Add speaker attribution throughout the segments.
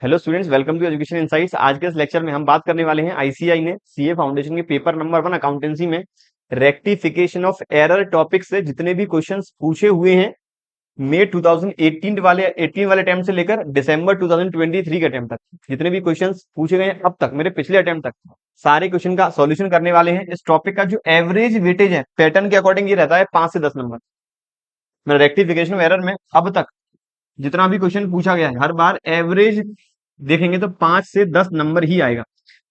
Speaker 1: Hello students, welcome to education insights. आज के इस लेक्चर में हम बात करने वाले हैं आईसीआई ने सीए फाउंडेशन के पेपर नंबर 1 अकाउंटेंसी में रेक्टिफिकेशन ऑफ एरर टॉपिक से जितने भी क्वेश्चंस पूछे हुए हैं मई 2018 वाले अटेम्प्ट से लेकर दिसंबर 2023 के अटेम्प्ट तक, जितने भी क्वेश्चंस पूछे गए हैं अब तक, मेरे पिछले अटेम्प्ट तक, सारे क्वेश्चन का सॉल्यूशन करने वाले हैं। इस टॉपिक का जो एवरेज वेटेज है पैटर्न के अकॉर्डिंग ये रहता है 5 से 10 नंबर। मेरा रेक्टिफिकेशन ऑफ एरर में अब तक जितना भी क्वेश्चन पूछा गया है हर बार एवरेज देखेंगे तो 5 से 10 नंबर ही आएगा।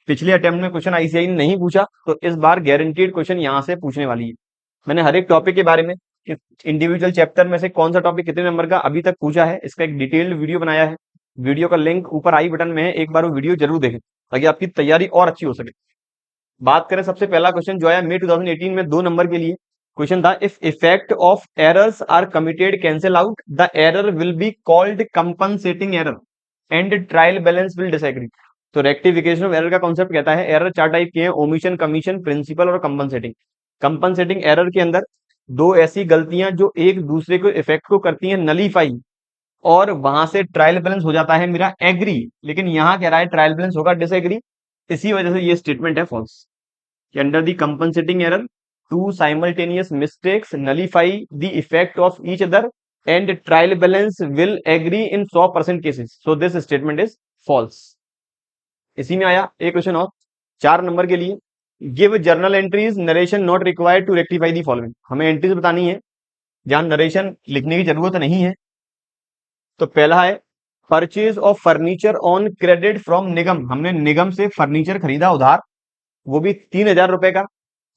Speaker 1: पिछले अटेम्प्ट में क्वेश्चन आईसीआई ने नहीं पूछा, तो इस बार गारंटीड क्वेश्चन यहां से पूछने वाली है। मैंने हर एक टॉपिक के बारे में इंडिविजुअल चैप्टर में से कौन सा टॉपिक कितने नंबर का अभी तक पूछा है, इसका एक डिटेल्ड वीडियो बनाया है। वीडियो का लिंक ऊपर आई बटन में है, एक बार वो वीडियो जरूर देखें ताकि आपकी तैयारी और अच्छी हो सके। बात करें, सबसे पहला क्वेश्चन जो आया मई 2018 में 2 नंबर के लिए क्वेश्चन था, if effect of errors are committed cancel out the error will be called compensating error and trial balance will disagree. तो रेक्टिफिकेशन ऑफ एरर का कॉन्सेप्ट कहता है एरर 4 टाइप के हैं, ओमिशन, कमीशन, प्रिंसिपल और कंपनसेटिंग। कंपनसेटिंग एरर के अंदर दो ऐसी गलतियां जो एक दूसरे को इफेक्ट को करती हैं नलीफाई, और वहां से ट्रायल बैलेंस हो जाता है मेरा एग्री, लेकिन यहां कह रहा है ट्रायल बैलेंस होगा डिसएग्री। इसी वजह से ये स्टेटमेंट है फॉल्स कि under the compensating error two simultaneous mistakes nullify the effect of each other and trial balance will agree in 100% cases, so this statement is false. इसी में आया एक क्वेश्चन और 4 नंबर के लिए, give journal entries narration not required to rectify the following. हमें entries बतानी है जहां नरेशन लिखने की जरूरत नहीं है। तो पहला है purchase of furniture on credit from Nigam, हमने निगम से फर्नीचर खरीदा उधार, वो भी 3,000 रुपए का,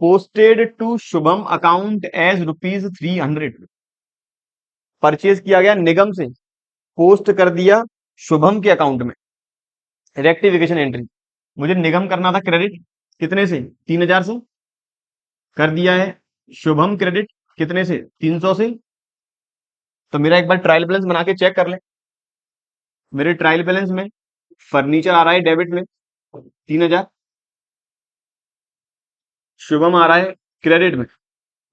Speaker 1: posted to Shubham account as ₹300। Purchase किया गया निगम से, पोस्ट कर दिया शुभम के अकाउंट में। रेक्टिफिकेशन एंट्री, मुझे निगम करना था क्रेडिट कितने से, 3,000 से, कर दिया है शुभम क्रेडिट कितने से, 300 से। तो मेरा एक बार ट्रायल बैलेंस बना के चेक कर ले। मेरे ट्रायल बैलेंस में फर्नीचर आ रहा है डेबिट में 3,000, शुभम आ रहा है क्रेडिट में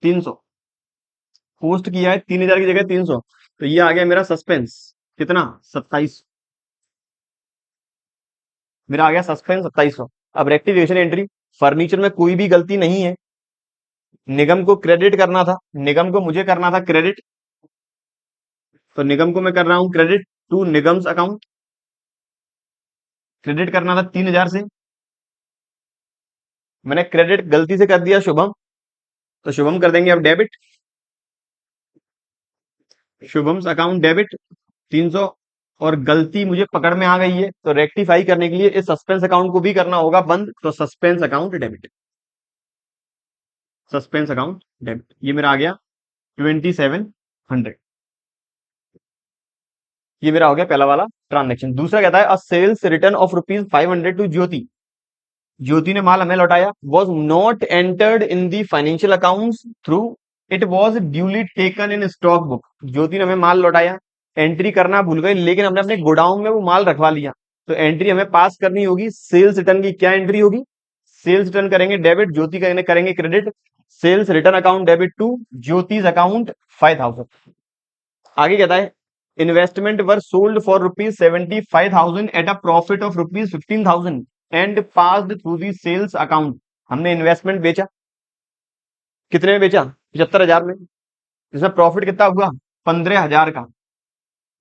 Speaker 1: 300, पोस्ट किया है 3,000 की जगह 300, तो ये आ गया मेरा सस्पेंस कितना, 27। मेरा आ गया सस्पेंस 2700। अब रेक्टिफिकेशन एंट्री, फर्नीचर में कोई भी गलती नहीं है, निगम को क्रेडिट करना था, निगम को मुझे करना था क्रेडिट, तो निगम को मैं कर रहा हूं credit to Nigam's account. Credit करना था 3,000 से, मैंने क्रेडिट गलती से कर दिया शुभम, तो शुभम कर देंगे अब डेबिट, शुभम्स अकाउंट डेबिट 300। और गलती मुझे पकड़ में आ गई है, तो रेक्टिफाई करने के लिए इस सस्पेंस अकाउंट को भी करना होगा बंद, तो suspense account debit, suspense account debit, ये मेरा आ गया 2,700। ये मेरा हो गया पहला वाला ट्रांजेक्शन। दूसरा कहता है a sales return of ₹500 to Jyoti, Jyoti ने माल हमें लौटाया, was not entered in the financial accounts through, it was duly taken in stock book. Jyoti ने हमें माल लौटाया, एंट्री करना भूल गए, लेकिन हमने अपने गोडाउन में वो माल रखवा लिया, तो एंट्री हमें पास करनी होगी। सेल्स रिटर्न की क्या एंट्री होगी, सेल्स रिटर्न करेंगे डेबिट, ज्योति करेंगे credit, sales return account debit to Jyoti's account 5,000। आगे कहता है investment were sold for ₹75,000 at a profit of ₹15,000 and passed through the sales account. हमने इन्वेस्टमेंट बेचा, कितने में बेचा, 75,000 में, जिसमें प्रॉफिट कितना हुआ, 15,000 का,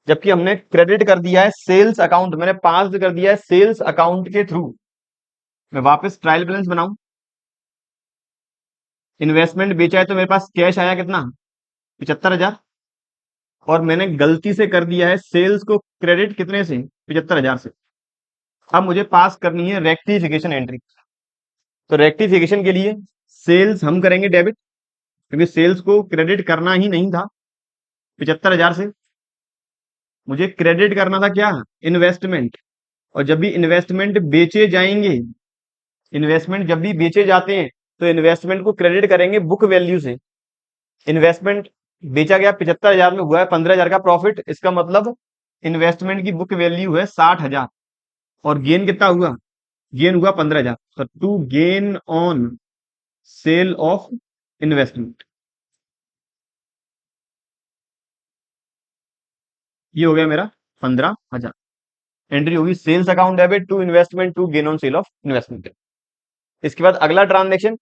Speaker 1: जबकि हमने क्रेडिट कर दिया है सेल्स अकाउंट, मैंने पास कर दिया है सेल्स अकाउंट के थ्रू। मैं वापस ट्रायल बैलेंस बनाऊं, इन्वेस्टमेंट बेचा है तो मेरे पास कैश आया कितना, 75,000, और मैंने गलती से कर दिया है सेल्स को क्रेडिट कितने से, 75,000 से। अब मुझे पास करनी है रेक्टिफिकेशन एंट्री, तो रेक्टिफिकेशन के लिए सेल्स हम करेंगे डेबिट, क्योंकि सेल्स को क्रेडिट करना ही नहीं था 75,000 से। मुझे क्रेडिट करना था क्या, इन्वेस्टमेंट, और जब भी इन्वेस्टमेंट बेचे जाएंगे, इन्वेस्टमेंट जब भी बेचे जाते हैं तो इन्वेस्टमेंट को क्रेडिट करेंगे बुक वैल्यू से। इन्वेस्टमेंट बेचा गया 75,000 में, हुआ है 15,000 का प्रॉफिट, इसका मतलब इन्वेस्टमेंट की बुक वैल्यू है 60,000, और गेन कितना हुआ, गेन हुआ 15,000, तो to gain on sale of investment, ये हो गया मेरा 15,000। एंट्री होगी sales account debit to investment to gain on sale of investment. इसके बाद अगला transaction,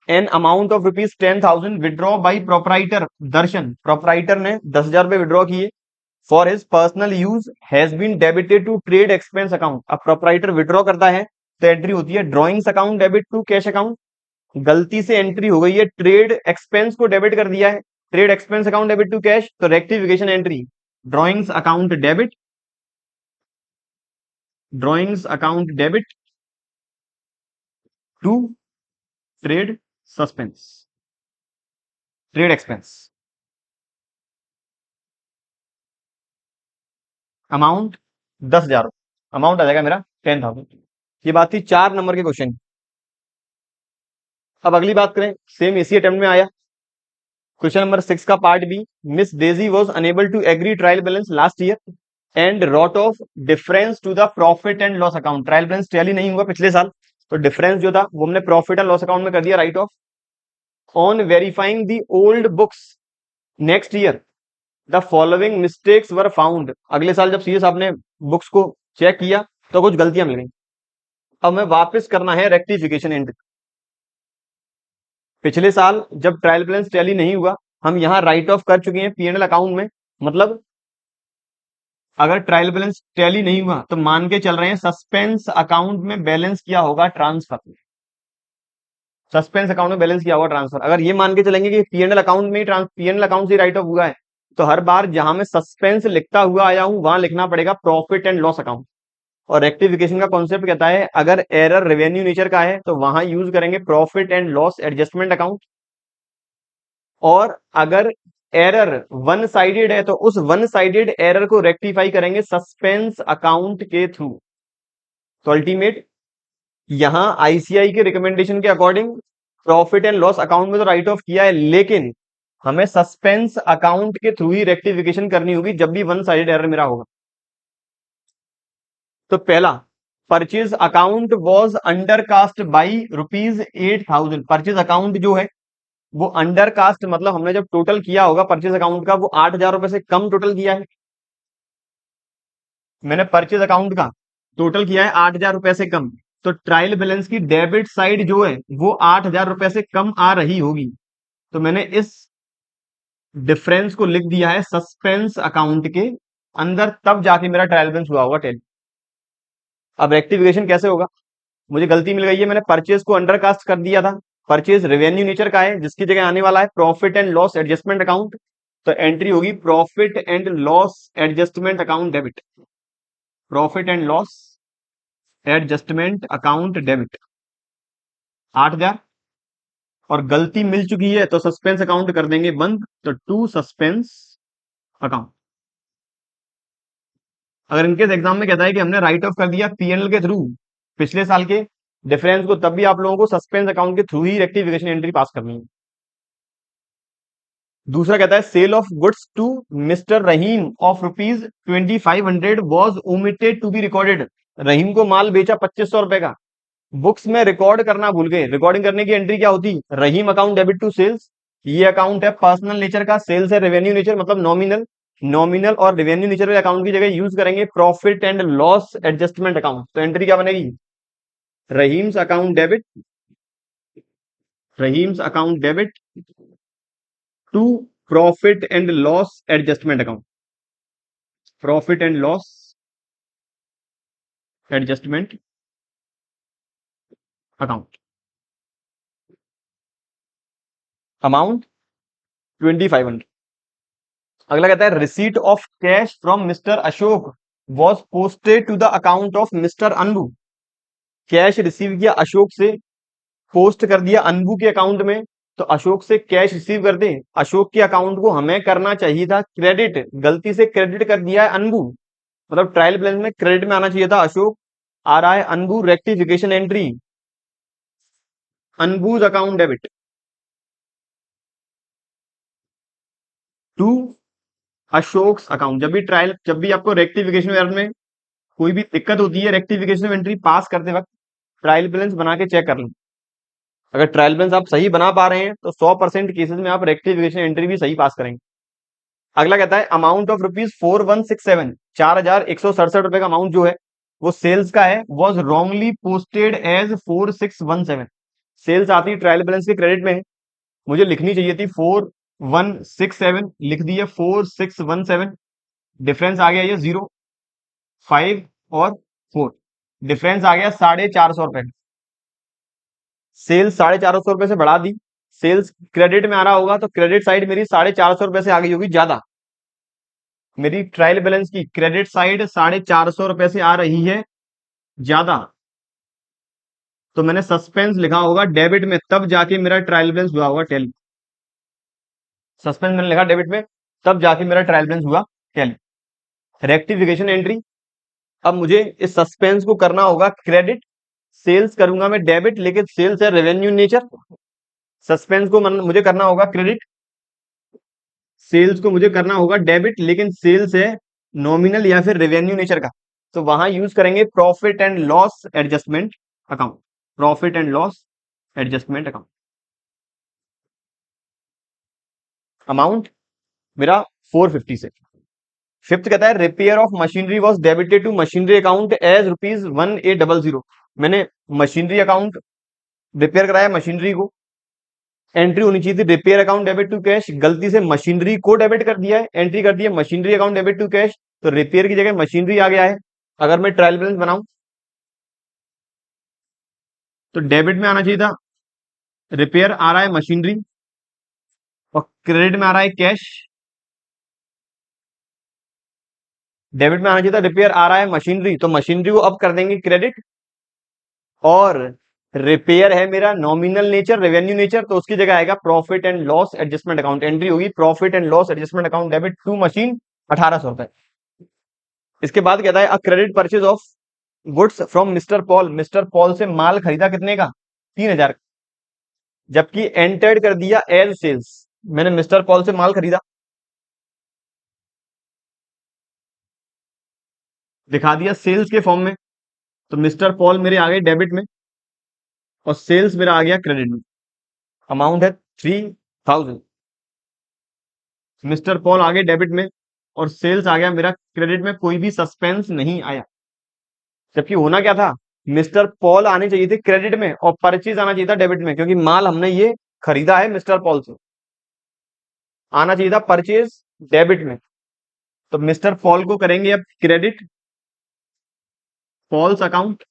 Speaker 1: an amount of rupees 10,000 withdraw by proprietor Darshan, proprietor ने 10,000 रुपए विड्रॉ किए for his personal use has been debited to trade expense account. अब proprietor withdraw करता है तो एंट्री होती है drawings account debit to cash account. गलती से एंट्री हो गई है, ट्रेड एक्सपेंस को डेबिट कर दिया है, trade expense account debit to cash, तो rectification entry drawings account debit, drawings account debit to trade suspense, trade expense. Amount 10,000, amount आ जाएगा मेरा 10,000। ये बात थी 4 नंबर के क्वेश्चन। अब अगली बात करें, सेम इसी अटेम्प्ट में आया, क्वेश्चन नंबर 6 का part B, Miss Daisy was unable to agree trial balance last year and wrote off difference to the profit and loss account. Trial balance tally नहीं हुआ पिछले साल, तो डिफरेंस जो था वो हमने प्रॉफिट एंड लॉस अकाउंट में कर दिया right of. On verifying the old books next year the following mistakes were found. अगले साल जब सीए साहब ने बुक्स को चेक किया तो कुछ गलतियां मिल गई। अब हमें वापस करना है रेक्टिफिकेशन एंट्री। पिछले साल जब ट्रायल बैलेंस टैली नहीं हुआ, हम यहां राइट ऑफ कर चुके हैं पीएनएल अकाउंट में, मतलब अगर ट्रायल बैलेंस टैली नहीं हुआ तो मान के चल रहे हैं सस्पेंस अकाउंट में बैलेंस किया होगा ट्रांसफर, सस्पेंस अकाउंट में बैलेंस किया होगा ट्रांसफर। अगर ये मान के चलेंगे कि पीएनएल अकाउंट में पीएनएल अकाउंट से राइट ऑफ हुआ है, तो हर बार जहां मैं सस्पेंस लिखता हुआ आया हूं वहां लिखना पड़ेगा प्रॉफिट एंड लॉस अकाउंट। और रेक्टिफिकेशन का कॉन्सेप्ट कहता है अगर एरर रेवेन्यू नेचर का है तो वहां यूज करेंगे profit and loss adjustment account, और अगर एरर वन साइडेड है तो उस वन साइडेड एरर को रेक्टिफाई करेंगे सस्पेंस अकाउंट के थ्रू। तो अल्टीमेट यहां आईसीआई के रिकमेंडेशन के according profit and loss account में तो राइट ऑफ किया है, लेकिन हमें सस्पेंस अकाउंट के थ्रू ही रेक्टिफिकेशन करनी होगी जब भी वन साइडेड एरर मेरा होगा। तो पहला, purchase account was undercast by ₹8,000। Purchase account जो है वो अंडरकास्ट, मतलब हमने जब टोटल किया होगा परचेज अकाउंट का वो 8,000 रुपए से कम टोटल किया है। मैंने परचेज अकाउंट का टोटल किया है 8,000 रुपए से कम, तो ट्रायल बैलेंस की डेबिट साइड जो है वो 8,000 रुपए से कम आ रही होगी। तो मैंने इस डिफरेंस को लिख दिया है सस्पेंस अकाउंट के अंदर, तब जाके मेरा ट्रायल बैलेंस हुआ होगा 10। अब रेक्टिफिकेशन कैसे होगा, मुझे गलती मिल गई है, मैंने परचेज को अंडरकास्ट कर दिया था। परचेज रेवेन्यू नेचर का है, जिसकी जगह आने वाला है profit and loss adjustment account. तो एंट्री होगी profit and loss adjustment account debit, profit and loss adjustment account debit 8,000। और गलती मिल चुकी है तो सस्पेंस अकाउंट कर देंगे बंद, तो टू सस्पेंस अकाउंट। अगर इनकेस एग्जाम में कहता है कि हमने राइट ऑफ कर दिया पीएनएल के थ्रू पिछले साल के डिफरेंस को, तब भी आप लोगों को सस्पेंस अकाउंट के थ्रू ही रेक्टिफिकेशन एंट्री पास करनी है। दूसरा कहता है sale of goods to mister Rahim of ₹2,500 was omitted to be recorded. Rahim को माल बेचा 2,500 रुपए का, बुक्स में रिकॉर्ड करना भूल गए। रिकॉर्डिंग करने की एंट्री क्या होती, Rahim account debit to sales. ये अकाउंट है पर्सनल नेचर का, सेल्स है रेवेन्यू नेचर, मतलब नॉमिनल। नॉमिनल और रेवेन्यू नेचर के अकाउंट की जगह यूज करेंगे profit and loss adjustment account. तो एंट्री क्या बनेगी, Rahim's account debit, Rahim's account debit to profit and loss adjustment account, profit and loss adjustment account. Amount 2,500। अगला कहता है receipt of cash from mister Ashok was posted to the account of mister Anbu. Cash receive किया अशोक से, post कर दिया अनबू के account में। तो अशोक से कैश रिसीव कर दे, अशोक के अकाउंट को हमें करना चाहिए था क्रेडिट, गलती से क्रेडिट कर दिया है अनबू, मतलब ट्रायल बैलेंस में क्रेडिट में आना चाहिए था अशोक, आ रहा है Anbu. Rectification entry Anbu's account debit to Ashok's account. जब भी आपको रेक्टिफिकेशन एरर में कोई भी दिक्कत होती है रेक्टिफिकेशन एंट्री पास करते वक्त, ट्रायल बैलेंस बना के चेक कर लें। अगर ट्रायल बैलेंस आप सही बना पा रहे हैं तो 100% केसेस में आप रेक्टिफिकेशन एंट्री भी सही पास करेंगे। अगला कहता है अमाउंट ऑफ ₹4167, 4,167 रुपए का अमाउंट जो है वो सेल्स का है, was wrongly posted as 4617। Sales आती ट्रायल बैलेंस के क्रेडिट में, मुझे लिखनी चाहिए थी 4167, लिख दिया 4617। डिफरेंस आ गया ये 0, 5 और 4, डिफरेंस आ गया 450 रुपए। सेल्स 450 रुपए से बढ़ा दी, सेल्स क्रेडिट में आ रहा होगा तो क्रेडिट साइड मेरी 450 रुपए से आ गई होगी ज्यादा। मेरी ट्रायल बैलेंस की क्रेडिट साइड 450 रुपए से आ रही है ज्यादा, तो मैंने सस्पेंस लिखा होगा डेबिट में, तब जाके मेरा ट्रायल बैलेंस हुआ होगा टैली। सस्पेंस मैंने लिखा डेबिट में, तब जाके मेरा ट्रायल बैलेंस हुआ टैली। रेक्टिफिकेशन एंट्री, अब मुझे इस सस्पेंस को करना होगा क्रेडिट, सेल्स करूंगा मैं डेबिट, लेकिन सेल्स है रेवेन्यू नेचर। सस्पेंस को मुझे करना होगा क्रेडिट, सेल्स को मुझे करना होगा डेबिट, लेकिन सेल्स है नॉमिनल या फिर रेवेन्यू नेचर का, तो वहां यूज करेंगे profit and loss adjustment account. Profit and loss adjustment account. Amount मेरा 450 से। फिफ्थ कहता है repair of machinery was debited to machinery account as ₹1800। मैंने मशीनरी अकाउंट रिपेयर कराया मशीनरी को, एंट्री होनी चाहिए थी repair account debit to cash, गलती से मशीनरी को डेबिट कर दिया है, एंट्री कर दिया machinery account debit to cash, तो रिपेयर की जगह मशीनरी आ गया है। अगर मैं ट्रायल बैलेंस बनाऊं तो डेबिट में आना चाहिए था रिपेयर, आ रहा है मशीनरी, और क्रेडिट में आ रहा है कैश। डेबिट में आना चाहिए था रिपेयर, आ रहा है मशीनरी, तो मशीनरी को अब कर देंगे क्रेडिट, और रिपेयर है मेरा नॉमिनल नेचर रेवेन्यू नेचर, तो उसकी जगह आएगा profit and loss adjustment account. Entry होगी profit and loss adjustment account debit to machine 1800 रुपए। इसके बाद कहता है a credit purchase of goods from mister Paul, mister Paul से माल खरीदा कितने का? 3000, जबकि एंटर्ड कर दिया एज सेल्स। मैंने मिस्टर पॉल से माल खरीदा, दिखा दिया सेल्स के फॉर्म में, तो मिस्टर पॉल मेरे आ गए डेबिट में और सेल्स मेरा आ गया क्रेडिट में। अमाउंट है 3000, मिस्टर पॉल आ गए डेबिट में और सेल्स आ गया मेरा क्रेडिट में, कोई भी सस्पेंस नहीं आया। जबकि होना क्या था, मिस्टर पॉल आने चाहिए थे क्रेडिट में और परचेज आना चाहिए था डेबिट में, क्योंकि माल हमने ये खरीदा है मिस्टर पॉल से, आना चाहिए था परचेज डेबिट में। तो मिस्टर पॉल को करेंगे अब क्रेडिट, पॉल्स अकाउंट,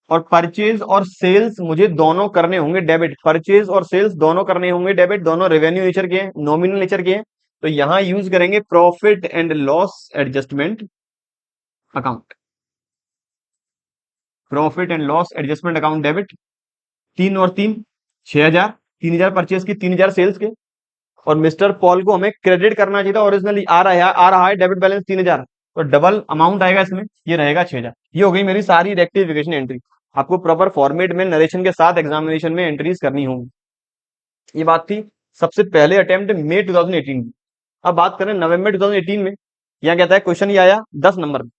Speaker 1: और परचेज और सेल्स मुझे दोनों करने होंगे डेबिट, परचेज और सेल्स दोनों करने होंगे डेबिट, दोनों रेवेन्यू नेचर के हैं, नॉमिनल नेचर के हैं, तो यहां यूज करेंगे profit and loss adjustment account. Profit and loss adjustment account debit, 3 और 3 6,000, 3,000 परचेज की, 3,000 सेल्स के, और मिस्टर पॉल को हमें क्रेडिट करना चाहिए था, ओरिजिनली आ रहा है डेबिट बैलेंस 3,000, तो डबल अमाउंट आएगा इसमें, ये रहेगा 6,000। ये हो गई मेरी सारी रेक्टिफिकेशन एंट्री। आपको प्रॉपर फॉर्मेट में नरेशन के साथ एग्जामिनेशन में एंट्रीज करनी होंगी। ये बात थी सबसे पहले अटेम्प्ट मई 2018 की। अब बात करें नवंबर 2018 में, यहाँ कहता है क्वेश्चन ये आया 10 नंबर में,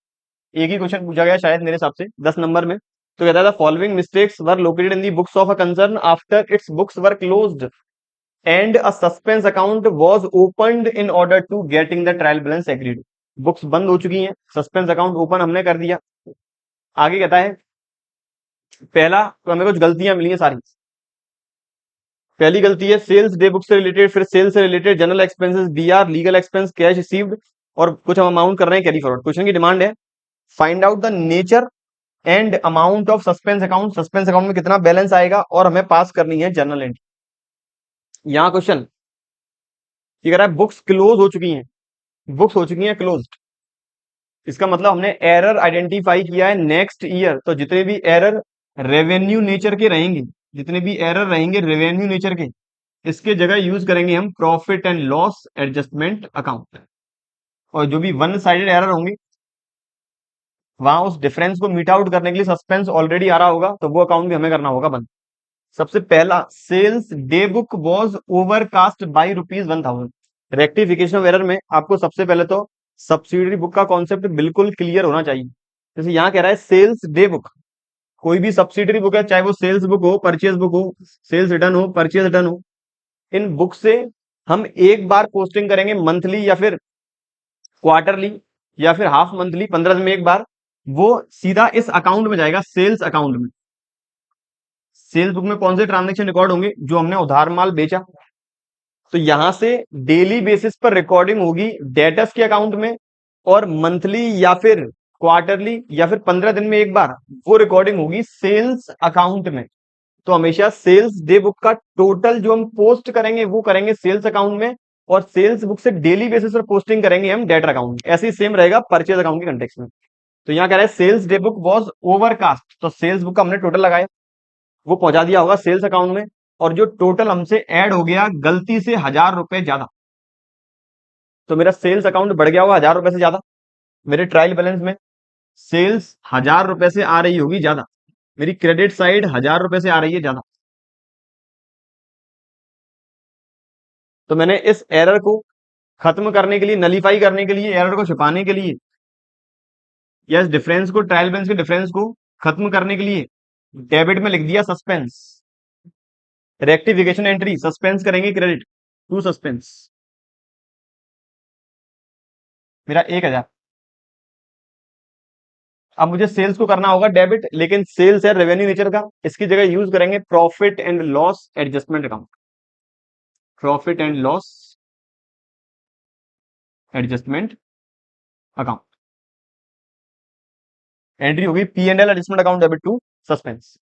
Speaker 1: एक ही क्वेश्चन पूछा गया शायद मेरे हिसाब से 10 नंबर में। तो कहता था following mistakes were located in the books of a concern after its books were closed and a suspense account was opened in order to getting the trial balance agreed. Books बंद हो चुकी हैं, suspense account open हमने कर दिया। आगे कहता है पहला, तो हमें कुछ गलतियां मिली हैं सारी। पहली गलती है सेल्स डे बुक से रिलेटेड, फिर सेल्स से related general expenses, BR, legal expense, cash received, और कुछ हम अमाउंट कर रहे हैं कैरी फॉरवर्ड। क्वेश्चन की डिमांड है find out the nature and amount of suspense account, suspense account में कितना बैलेंस आएगा, और हमें पास करनी है जर्नल एंट्री। यहां क्वेश्चन ये कह रहा है बुक्स क्लोज हो चुकी हैं, बुक्स हो चुकी हैं क्लोज, इसका मतलब हमने एरर आइडेंटिफाई किया है नेक्स्ट ईयर, तो जितने भी एरर रेवेन्यू नेचर के रहेंगे, जितने भी एरर रहेंगे रेवेन्यू नेचर के, इसके जगह यूज करेंगे हम profit and loss adjustment account. और जो भी वन साइडेड एरर होंगे वहां उस डिफरेंस को मीट आउट करने के लिए सस्पेंस ऑलरेडी आ रहा होगा, तो वो अकाउंट भी हमें करना होगा बंद। सबसे पहला sales day book was overcast by ₹1,000। Rectification of error में आपको सबसे पहले तो सब्सिडरी बुक का कॉन्सेप्ट बिल्कुल क्लियर होना चाहिए। जैसे यहां कह रहा है सेल्स डे बुक, कोई भी सब्सिडरी बुक है, चाहे वो सेल्स बुक हो, परचेज बुक हो, सेल्स रिटर्न हो, परचेज रिटर्न हो, इन बुक से हम एक बार पोस्टिंग करेंगे मंथली या फिर क्वार्टरली, या फिर हाफ मंथली 15 दिन में एक बार, वो सीधा इस अकाउंट में जाएगा, सेल्स अकाउंट में। सेल्स बुक में कौन से ट्रांजेक्शन रिकॉर्ड होंगे? जो हमने उधार माल बेचा। तो यहां से डेली बेसिस पर रिकॉर्डिंग होगी डेटर्स के अकाउंट में, और मंथली या फिर क्वार्टरली या फिर 15 दिन में एक बार वो रिकॉर्डिंग होगी सेल्स अकाउंट में। तो हमेशा सेल्स डे बुक का टोटल जो हम पोस्ट करेंगे वो करेंगे सेल्स अकाउंट में, और सेल्स बुक से डेली बेसिस पर पोस्टिंग करेंगे हम डेटर अकाउंट में। ऐसे ही सेम रहेगा परचेज अकाउंट के कंटेक्स्ट में। तो यहाँ कह रहा है sales day book was overcast, तो सेल्स बुक का हमने टोटल लगाया, वो पहुंचा दिया होगा सेल्स अकाउंट में, और जो टोटल हमसे ऐड हो गया गलती से 1000 रुपए ज्यादा, तो मेरा सेल्स अकाउंट बढ़ गया होगा 1000 रुपए से ज्यादा। मेरे ट्रायल बैलेंस में सेल्स 1000 रुपए से आ रही होगी ज्यादा, मेरी क्रेडिट साइड 1000 रुपए से आ रही है ज्यादा। तो मैंने इस एरर को खत्म करने के लिए, नलीफाई करने के लिए, एरर को छुपाने के लिए, या इस डिफरेंस को, ट्रायल बैलेंस के डिफरेंस को खत्म करने के लिए डेबिट में लिख दिया सस्पेंस। रेक्टिफिकेशन एंट्री सस्पेंस करेंगे क्रेडिट टू सस्पेंस, मेरा 1000। अब मुझे सेल्स को करना होगा डेबिट, लेकिन सेल्स है रेवेन्यू नेचर का, इसकी जगह यूज करेंगे profit and loss adjustment account. Profit and loss adjustment account, entry होगी P and L adjustment account debit to suspense.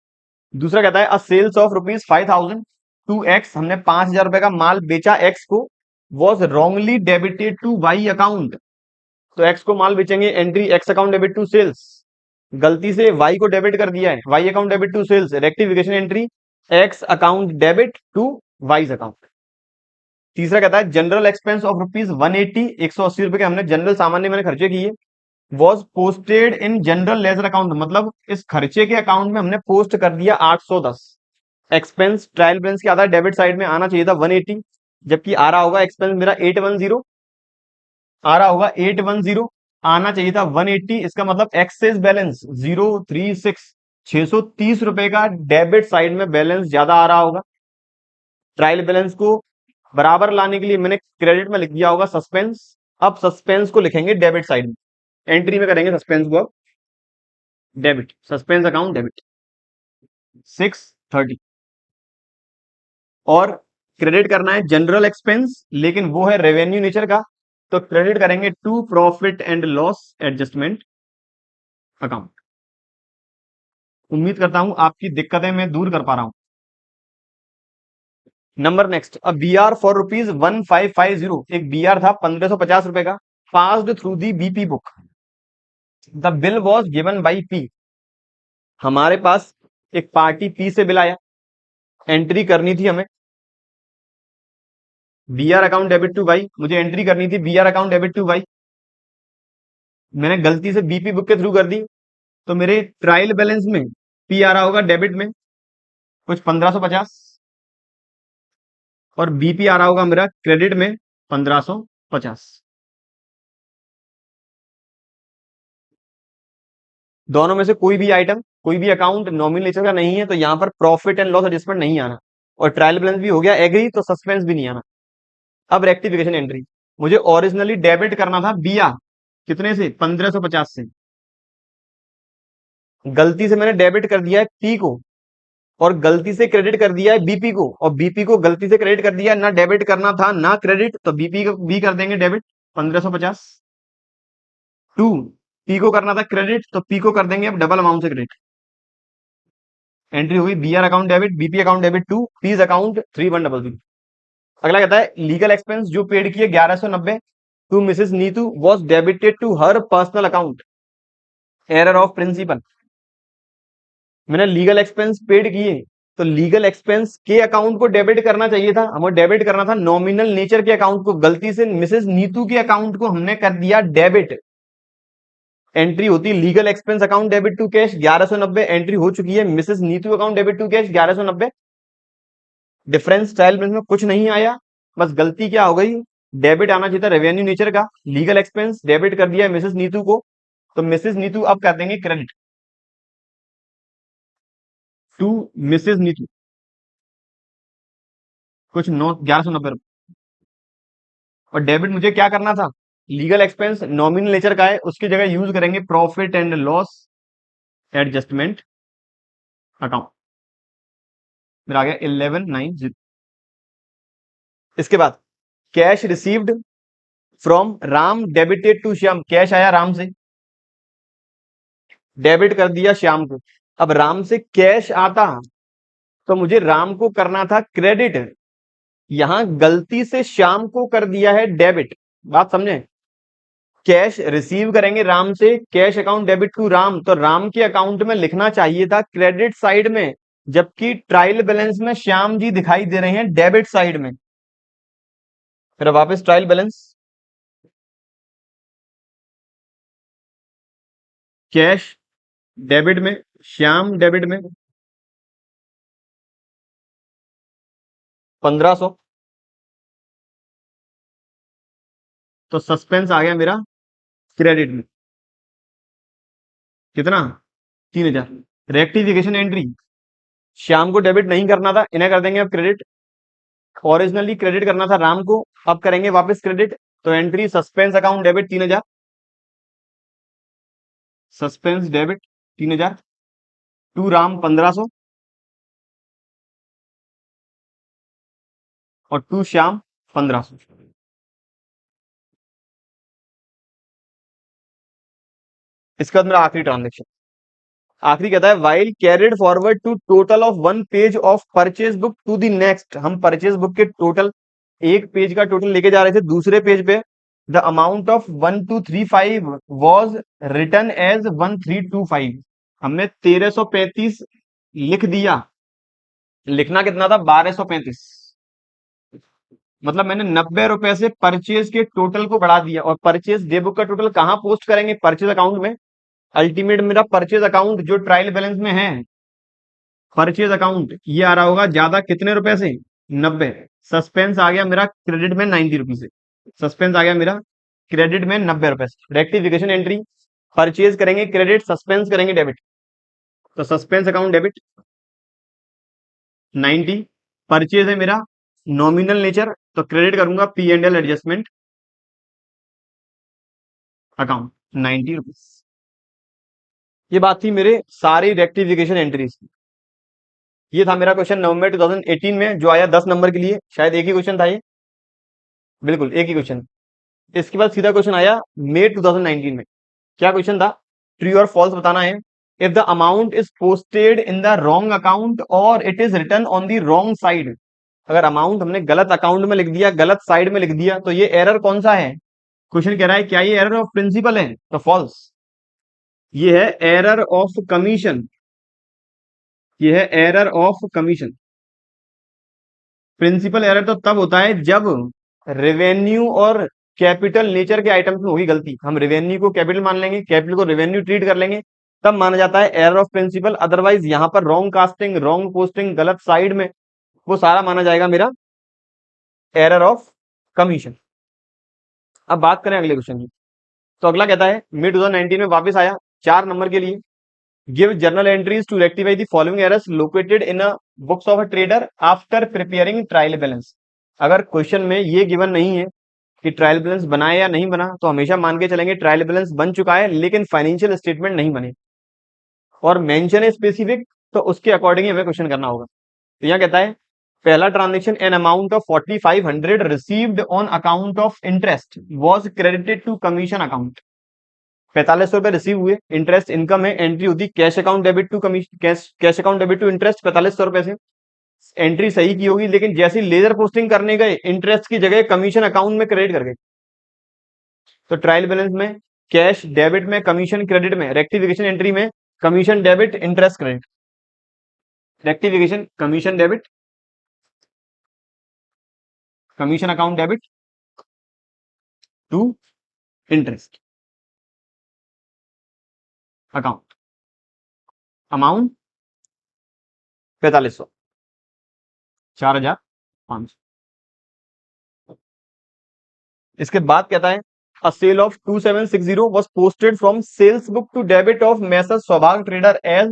Speaker 1: दूसरा कहता है a sales of ₹5,000 to X, हमने 5000 रुपए का माल बेचा एक्स को, was wrongly debited to Y account. तो एक्स को माल बेचेंगे, entry x account debit to sales, गलती से वाई को डेबिट कर दिया है, Y account debit to sales, rectification entry x account debit to Y account. तीसरा कहता है जनरल एक्सपेंस ऑफ ₹180, 180 रुपए के हमने जनरल सामान्य मैंने खर्चे किए, was posted in general ledger account, मतलब इस खर्चे के अकाउंट में हमने पोस्ट कर दिया 810। एक्सपेंस ट्रायल बैलेंस के आधा डेबिट साइड में आना चाहिए था 180, जबकि आ रहा होगा एक्सपेंस मेरा 810, आ रहा होगा 810, आना चाहिए था 180। इसका मतलब एक्सेस बैलेंस 036, 630 रुपए का डेबिट साइड में बैलेंस ज्यादा आ रहा होगा। ट्रायल बैलेंस को बराबर लाने के लिए मैंने क्रेडिट में लिख दिया होगा सस्पेंस। अब सस्पेंस को लिखेंगे डेबिट साइड में, एंट्री में करेंगे सस्पेंस को अब डेबिट, सस्पेंस अकाउंट डेबिट 630। और क्रेडिट करना है जनरल एक्सपेंस, लेकिन वो है रेवेन्यू नेचर का, तो क्रेडिट करेंगे to profit and loss adjustment account. उम्मीद करता हूं आपकी दिक्कतें मैं दूर कर पा रहा हूं। नंबर नेक्स्ट, अब बी आर फॉर ₹1550, एक बी आर था 1550 रुपए का, passed through the BP book, the bill was given by P. हमारे पास एक पार्टी पी से बिल आया, एंट्री करनी थी हमें B R account debit to Y, मुझे एंट्री करनी थी B R account debit to Y, मैंने गलती से बीपी बुक के थ्रू कर दी, तो मेरे ट्रायल बैलेंस में पी आ रहा होगा डेबिट में कुछ 1550, और बीपी आ रहा होगा मेरा क्रेडिट में 1550। दोनों में से कोई भी आइटम, कोई भी अकाउंट नॉमिनल नेचर का नहीं है, तो यहां पर प्रॉफिट एंड लॉस एडजस्टमेंट नहीं आना, और ट्रायल बैलेंस भी हो गया एग्री, तो सस्पेंस भी नहीं आना। अब रेक्टिफिकेशन एंट्री, मुझे ओरिजिनली डेबिट करना था बी आर, कितने से? 1550 से, गलती से मैंने डेबिट कर दिया है पी को, और गलती से क्रेडिट कर दिया है बीपी को, और बीपी को गलती से क्रेडिट कर दिया, ना डेबिट करना था ना क्रेडिट, तो बीपी को भी कर देंगे डेबिट 1550। टू, पी को करना था क्रेडिट, तो पी को कर देंगे अब डबल अमाउंट से क्रेडिट। एंट्री हुई B R account debit, BP account debit to P's account 3100। अगला कहता है लीगल एक्सपेंस जो पेड किए 1190 to Mrs Neetu was debited to her personal account, error of principle. मैंने लीगल एक्सपेंस पेड किए, तो लीगल एक्सपेंस के अकाउंट को डेबिट करना चाहिए था, हमें डेबिट करना था नॉमिनल नेचर के अकाउंट को, गलती से मिसेस नीतू के अकाउंट को हमने कर दिया डेबिट। एंट्री होती legal expense account debit to cash 1190, entry हो चुकी है Mrs Neetu account debit to cash 1190। Difference trial balance में कुछ नहीं आया, बस गलती क्या हो गई, डेबिट आना चाहिए था रेवेन्यू नेचर का, लीगल एक्सपेंस डेबिट कर दिया मिसेस नीतू को, तो मिसेस नीतू अब कर देंगे क्रेडिट टू मिसेस नीतू कुछ 9 1190 रुपए। और डेबिट मुझे क्या करना था, लीगल एक्सपेंस नॉमिनल नेचर का है, उसकी जगह यूज करेंगे profit and loss adjustment account. फिर आ गया 1190। इसके बाद cash received from Ram debited to Shyam, cash आया राम से, डेबिट कर दिया श्याम को। अब राम से कैश आता तो मुझे राम को करना था क्रेडिट, यहां गलती से श्याम को कर दिया है डेबिट। बात समझे? कैश रिसीव करेंगे राम से, cash account debit to Ram, तो राम के अकाउंट में लिखना चाहिए था क्रेडिट साइड में, जबकि ट्रायल बैलेंस में श्याम जी दिखाई दे रहे हैं डेबिट साइड में। फिर वापस ट्रायल बैलेंस, कैश डेबिट में, श्याम डेबिट में 1500, तो सस्पेंस आ गया मेरा क्रेडिट में, कितना 3000। रेक्टिफिकेशन एंट्री, श्याम को डेबिट नहीं करना था, इन्हें कर देंगे अब क्रेडिट। ओरिजिनली क्रेडिट करना था राम को, अब करेंगे वापस क्रेडिट, तो entry suspense account debit 3000, suspense debit 3000 to Ram 1500 और टू श्याम 1500। इसके बाद मेरा आखिरी ट्रांजेक्शन, आखिरी कहता है while carried forward to total of one page of purchase book to the next, हम परचेज बुक के टोटल एक पेज का टोटल लेके जा रहे थे दूसरे पेज पे, the amount of 1235 was return as 1325, हमने 1335 लिख दिया, लिखना कितना था 1235, मतलब मैंने 90 रुपए से परचेज के टोटल को बढ़ा दिया। और परचेज डे बुक का टोटल कहां पोस्ट करेंगे? परचेज अकाउंट में। अल्टीमेट मेरा परचेज अकाउंट जो ट्रायल बैलेंस में है, परचेज अकाउंट ये आ रहा होगा ज्यादा कितने रुपए से? 90। सस्पेंस आ गया मेरा क्रेडिट में 90 रुपीज से, सस्पेंस आ गया मेरा क्रेडिट में 90 रुपए से। रेक्टिफिकेशन एंट्री, परचेज करेंगे क्रेडिट, सस्पेंस करेंगे डेबिट, तो सस्पेंस अकाउंट डेबिट 90, परचेज है मेरा नॉमिनल नेचर, तो क्रेडिट करूंगा P and L adjustment account 90 rupees. ये बात थी मेरे सारी रेक्टिफिकेशन एंट्रीज की। ये था मेरा क्वेश्चन नवंबर 2018 में जो आया 10 नंबर के लिए, शायद एक ही क्वेश्चन था ये, बिल्कुल एक ही क्वेश्चन। इसके बाद सीधा क्वेश्चन आया मई 2019 में। क्या क्वेश्चन था? ट्रू और फॉल्स बताना है। If the amount is posted in the wrong account और it is written on the wrong side, अगर अमाउंट हमने गलत अकाउंट में लिख दिया, गलत साइड में लिख दिया, तो ये एरर कौन सा है? क्वेश्चन कह रहा है क्या ये एरर ऑफ प्रिंसिपल है? तो फॉल्स, ये है एरर ऑफ कमीशन, ये है error of commission. Principle error तो तब होता है जब रेवेन्यू और कैपिटल नेचर के आइटम्स में होगी गलती, हम रेवेन्यू को कैपिटल मान लेंगे, कैपिटल को रेवेन्यू ट्रीट कर लेंगे, तब माना जाता है एरर ऑफ प्रिंसिपल। अदरवाइज यहां पर रॉन्ग कास्टिंग, रॉन्ग पोस्टिंग, गलत साइड में, वो सारा माना जाएगा मेरा एरर ऑफ कमीशन। अब बात करें अगले क्वेश्चन की, तो अगला कहता है मई 2019 में वापस आया 4 नंबर के लिए, give journal entries to rectify the following errors located in a books of a trader after preparing trial balance. अगर क्वेश्चन में ये गिवन नहीं है कि ट्रायल बैलेंस बना है या नहीं बना, तो हमेशा मान के चलेंगे ट्रायल बैलेंस बन चुका है लेकिन फाइनेंशियल स्टेटमेंट नहीं बने, और मेंशन है स्पेसिफिक, तो उसके अकॉर्डिंग हमें क्वेश्चन करना होगा। तो यहाँ कहता है पहला transaction an amount of 4500 received on account of interest was credited to commission account, 4500 रुपए रिसीव हुए, इंटरेस्ट इनकम है, एंट्री होती cash account debit to commission, cash account debit to interest 4500 रुपए से, एंट्री सही की होगी, लेकिन जैसे ही लेजर पोस्टिंग करने गए इंटरेस्ट की जगह कमीशन अकाउंट में क्रेडिट कर गए, तो ट्रायल बैलेंस में कैश डेबिट में, कमीशन क्रेडिट में, रेक्टिफिकेशन एंट्री में commission debit, interest credit, rectification commission debit, commission account debit to interest account, amount 4500, 4500। इसके बाद कहता है a sale of 2760 was posted from sales book to debit of Messrs Saubhag trader as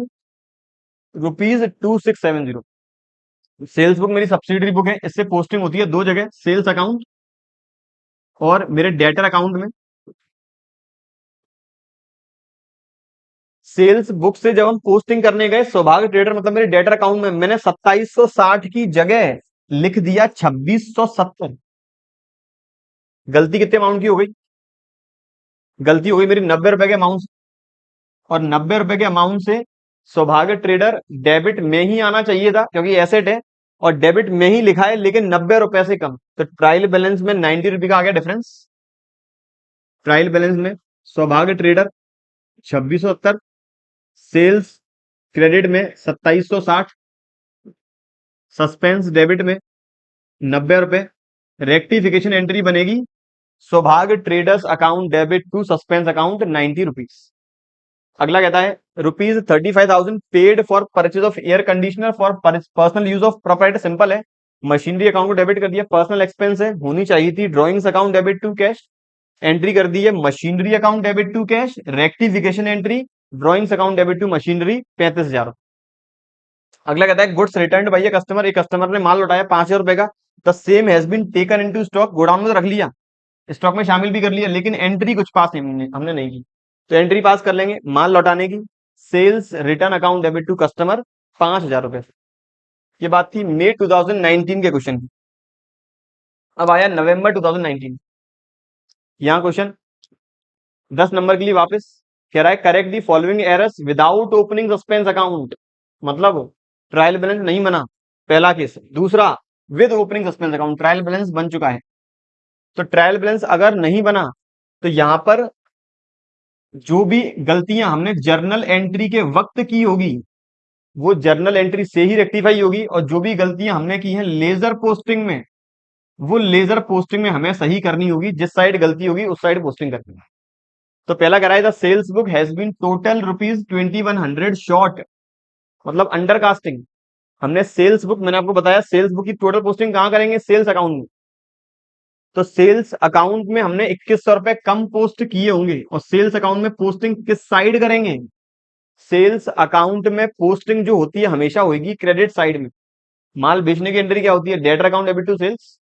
Speaker 1: ₹2670। Sales book मेरी subsidiary book है, इससे posting होती है दो जगह, सेल्स अकाउंट और मेरे डेटर अकाउंट में। सेल्स बुक से जब हम पोस्टिंग करने गए सौभाग्य ट्रेडर मतलब मेरे डेटर अकाउंट में मैंने 2760 की जगह लिख दिया 2670। गलती कितने अमाउंट की हो गई? गलती हो गई मेरी 90 रुपए के अमाउंट से। और 90 रुपए के अमाउंट से सौभाग्य ट्रेडर डेबिट में ही आना चाहिए था क्योंकि एसेट है, और डेबिट में ही लिखा है लेकिन 90 रुपए से कम। तो ट्रायल बैलेंस में 90 रुपए का आ गया डिफरेंस। ट्रायल बैलेंस में सौभाग्य ट्रेडर 2670, सेल्स क्रेडिट में 2760, सस्पेंस डेबिट में 90 रुपए। रेक्टिफिकेशन एंट्री बनेगी Saubhagya traders account debit to suspense account 90 rupees. अगला कहता है ₹35,000 paid for purchase of air conditioner for personal use of proprietor. Simple है, मशीनरी अकाउंट को डेबिट कर दिया, पर्सनल एक्सपेंस है, होनी चाहिए थी drawings account debit to cash, entry कर दी है machinery account debit to cash, rectification entry drawings account debit to machinery 35,000। अगला कहता है goods return by a customer, एक कस्टमर ने माल लौटाया 5,000 रुपए का, the same has been taken into stock, godown में तो रख लिया, स्टॉक में शामिल भी कर लिया, लेकिन एंट्री कुछ पास नहीं हमने नहीं की। तो एंट्री पास कर लेंगे माल लौटाने की, sales return account debit to customer 5,000 रुपए। ये बात थी मई 2019 के क्वेश्चन की। अब आया नवंबर 2019, यहाँ क्वेश्चन 10 नंबर के लिए वापस कह रहा है करेक्ट दी following errors without opening suspense account. मतलब ट्रायल बैलेंस नहीं बना, पहला केस। दूसरा with opening suspense account, trial balance बन चुका है। तो ट्रायल बैलेंस अगर नहीं बना तो यहां पर जो भी गलतियां हमने जर्नल एंट्री के वक्त की होगी वो जर्नल एंट्री से ही रेक्टिफाई होगी, और जो भी गलतियां हमने की हैं लेजर पोस्टिंग में वो लेजर पोस्टिंग में हमें सही करनी होगी। जिस साइड गलती होगी उस साइड पोस्टिंग करनी है। तो पहला कह रहा है the sales book has been total ₹2100 short, मतलब अंडर कास्टिंग। हमने सेल्स बुक, मैंने आपको बताया सेल्स बुक की टोटल पोस्टिंग कहां करेंगे? सेल्स अकाउंट में। तो सेल्स अकाउंट में हमने 2100 रुपए कम पोस्ट किए होंगे, और सेल्स अकाउंट में पोस्टिंग किस साइड करेंगे? सेल्स अकाउंट में पोस्टिंग जो होती है हमेशा होगी क्रेडिट साइड में। माल बेचने की एंट्री क्या होती है? Debtor account debit to sales.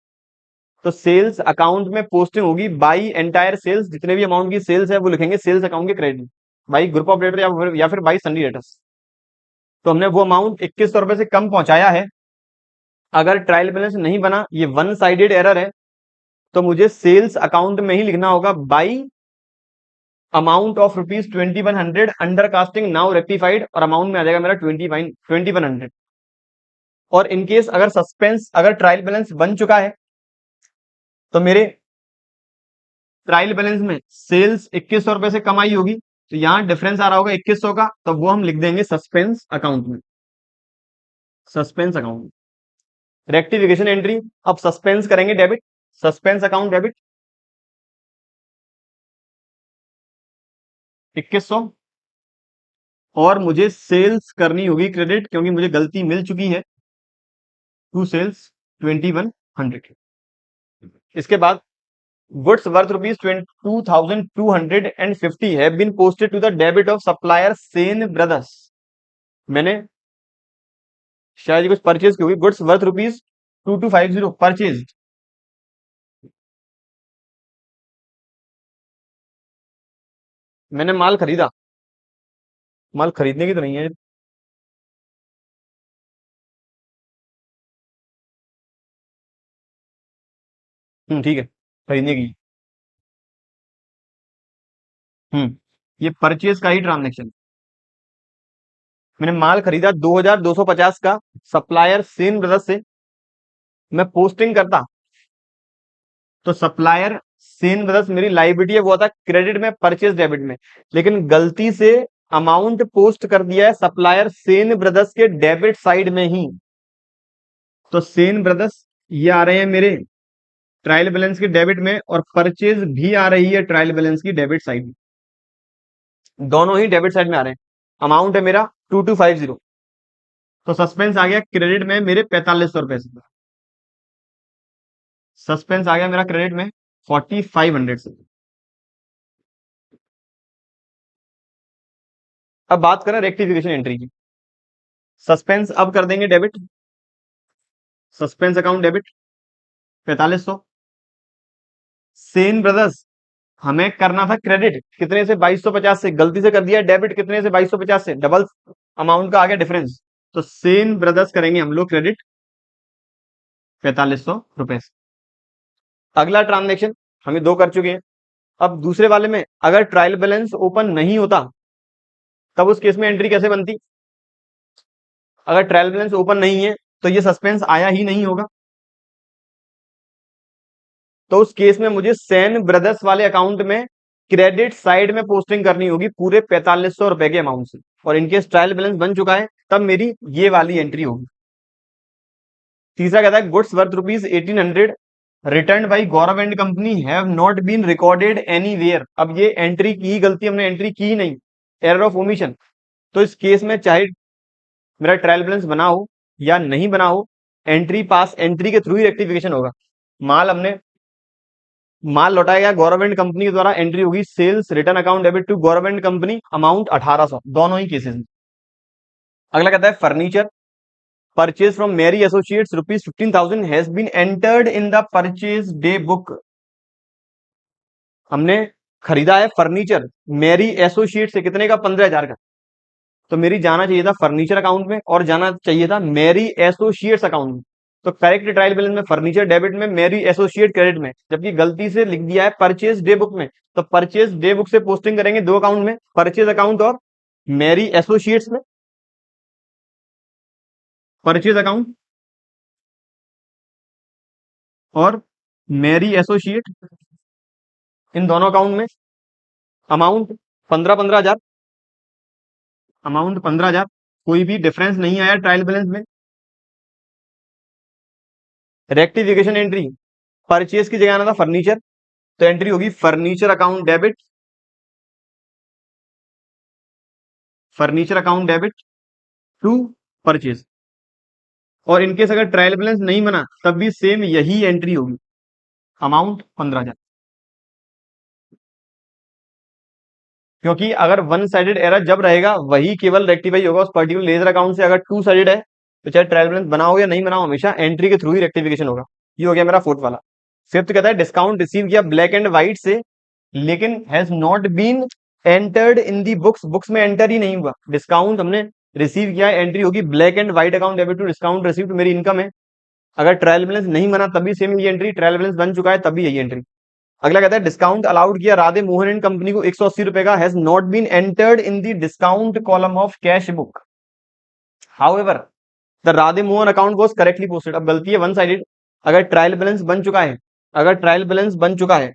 Speaker 1: तो सेल्स अकाउंट में पोस्टिंग होगी बाई एंटायर सेल्स, जितने भी अमाउंट की सेल्स है वो लिखेंगे सेल्स अकाउंट के credit, by group of debtor या फिर बाई सन्नी डेटर्स। तो हमने वो अमाउंट 2100 रुपए से कम पहुंचाया है। अगर ट्रायल बैलेंस नहीं बना, ये वन साइडेड एरर है, तो मुझे सेल्स अकाउंट में ही लिखना होगा by amount of ₹2100 under casting now rectified, और अमाउंट में आ जाएगा मेरा 2100। और इनकेस अगर सस्पेंस, अगर ट्रायल बैलेंस बन चुका है तो मेरे ट्रायल बैलेंस में सेल्स 2100 रुपए से कम आई होगी, तो यहां डिफरेंस आ रहा होगा 2100 का, तो वो हम लिख देंगे सस्पेंस अकाउंट में। सस्पेंस अकाउंट रेक्टिफिकेशन एंट्री, अब सस्पेंस करेंगे डेबिट, सस्पेंस अकाउंट डेबिट 2100, और मुझे सेल्स करनी होगी क्रेडिट क्योंकि मुझे गलती मिल चुकी है टू सेल्स 2100। इसके बाद goods worth ₹2250 have been posted to the debit of supplier Sen brothers. मैंने शायद कुछ परचेज की होगी, गुड्स वर्थ ₹2250 परचेज। मैंने माल खरीदा, माल खरीदने की तो नहीं है। ठीक है, खरीदने की। ये परचेज का ही ट्रांजेक्शन। मैंने माल खरीदा 2250 का सप्लायर सेन ब्रदर्स से। मैं पोस्टिंग करता तो सप्लायर सेन ब्रदर्स मेरी लाइबिलिटी है, वो आता क्रेडिट में, परचेज डेबिट में। लेकिन गलती से अमाउंट पोस्ट कर दिया है सप्लायर सेन ब्रदर्स के डेबिट साइड में ही। तो सेन ब्रदर्स ये आ रहे हैं मेरे ट्रायल बैलेंस के डेबिट में, और परचेज भी आ रही है ट्रायल बैलेंस की डेबिट साइड में। दोनों ही डेबिट साइड में आ रहे हैं। अमाउंट है मेरा 2250, तो सस्पेंस आ गया क्रेडिट में मेरे 4500 रुपए से। सस्पेंस आ गया मेरा क्रेडिट में 4500 से। अब बात करें रेक्टिफिकेशन एंट्री की। सस्पेंस अब कर देंगे debit, suspense account debit 4500। Sen brothers हमें करना था क्रेडिट कितने से 2250 से, गलती से कर दिया डेबिट कितने से 2250 से, डबल अमाउंट का आ गया डिफरेंस। तो सेन ब्रदर्स करेंगे हम लोग क्रेडिट 4500 रुपए से। अगला ट्रांजेक्शन हमें दो कर चुके हैं। अब दूसरे वाले में अगर ट्रायल बैलेंस ओपन नहीं होता तब उस केस में एंट्री कैसे बनती? अगर ट्रायल बैलेंस ओपन नहीं है तो ये सस्पेंस आया ही नहीं होगा। तो उस केस में मुझे सेन ब्रदर्स वाले अकाउंट में क्रेडिट साइड में पोस्टिंग करनी होगी पूरे 4500 रुपए के अमाउंट से। और इनकेस ट्रायल बैलेंस बन चुका है तब मेरी ये वाली एंट्री होगी। तीसरा कहता है goods worth ₹1800 return by Gaurav and company have not been recorded anywhere. अब ये एंट्री की गलती, हमने एंट्री की ही नहीं, एरर ऑफ ओमिशन। तो इस केस में चाहे मेरा ट्रायल बैलेंस बना हो या नहीं बना हो, एंट्री पास, एंट्री के थ्रू ही रेक्टिफिकेशन होगा। माल लौटाया गया गवर्नमेंट कंपनी के द्वारा, एंट्री होगी sales return account debit to government company, amount 1800, दोनों ही केसेस में। अगला कहता है furniture purchase from Mary associates ₹15,000 has been entered in the purchase day book. हमने खरीदा है फर्नीचर मेरी एसोसिएट से, कितने का? 15,000 का। तो मेरी जाना चाहिए था फर्नीचर अकाउंट में और जाना चाहिए था मेरी एसोसिएट्स अकाउंट में। तो करेक्ट ट्रायल बैलेंस में फर्नीचर डेबिट में, मेरी एसोसिएट क्रेडिट में, जबकि गलती से लिख दिया है परचेज डे बुक में। तो परचेज डे बुक से पोस्टिंग करेंगे दो अकाउंट में, परचेज अकाउंट और मेरी एसोसिएट्स में। परचेज अकाउंट और मेरी एसोसिएट, इन दोनों अकाउंट में अमाउंट 15,000, अमाउंट 15,000। कोई भी डिफरेंस नहीं आया ट्रायल बैलेंस में। रेक्टिफिकेशन एंट्री, परचेज की जगह आना था फर्नीचर, तो एंट्री होगी furniture account debit, furniture account debit to purchase. और इनकेस अगर ट्रायल बैलेंस नहीं बना तब भी सेम यही एंट्री होगी, अमाउंट 15,000। क्योंकि अगर वन साइडेड एरर जब रहेगा वही केवल रेक्टिफाई होगा उस पर्टिकुलर लेजर अकाउंट से। अगर टू साइडेड है तो चाहे ट्रायल बैलेंस बना हो या नहीं बना हो, हमेशा एंट्री के थ्रू ही रेक्टिफिकेशन होगा। ये हो गया मेरा फोर्थ वाला। फिफ्थ कहता है डिस्काउंट रिसीव किया ब्लैक एंड व्हाइट से, लेकिन has not been entered in the books, books में एंटर ही नहीं हुआ। डिस्काउंट हमने रिसीव किया है, एंट्री होगी black and white account debit to discount received, मेरी इनकम है। अगर ट्रायल बैलेंस नहीं बना तभी सेम ये एंट्री, ट्रायल बैलेंस बन चुका है तभी यही एंट्री। अगला कहता है डिस्काउंट अलाउड किया राधे मोहन एंड कंपनी को ₹180 का, has not been entered in the discount column of cash book. However the Radhe Mohan account was correctly posted. अब गलती है वन साइडेड। अगर ट्रायल बैलेंस बन चुका है, अगर ट्रायल बैलेंस बन चुका है,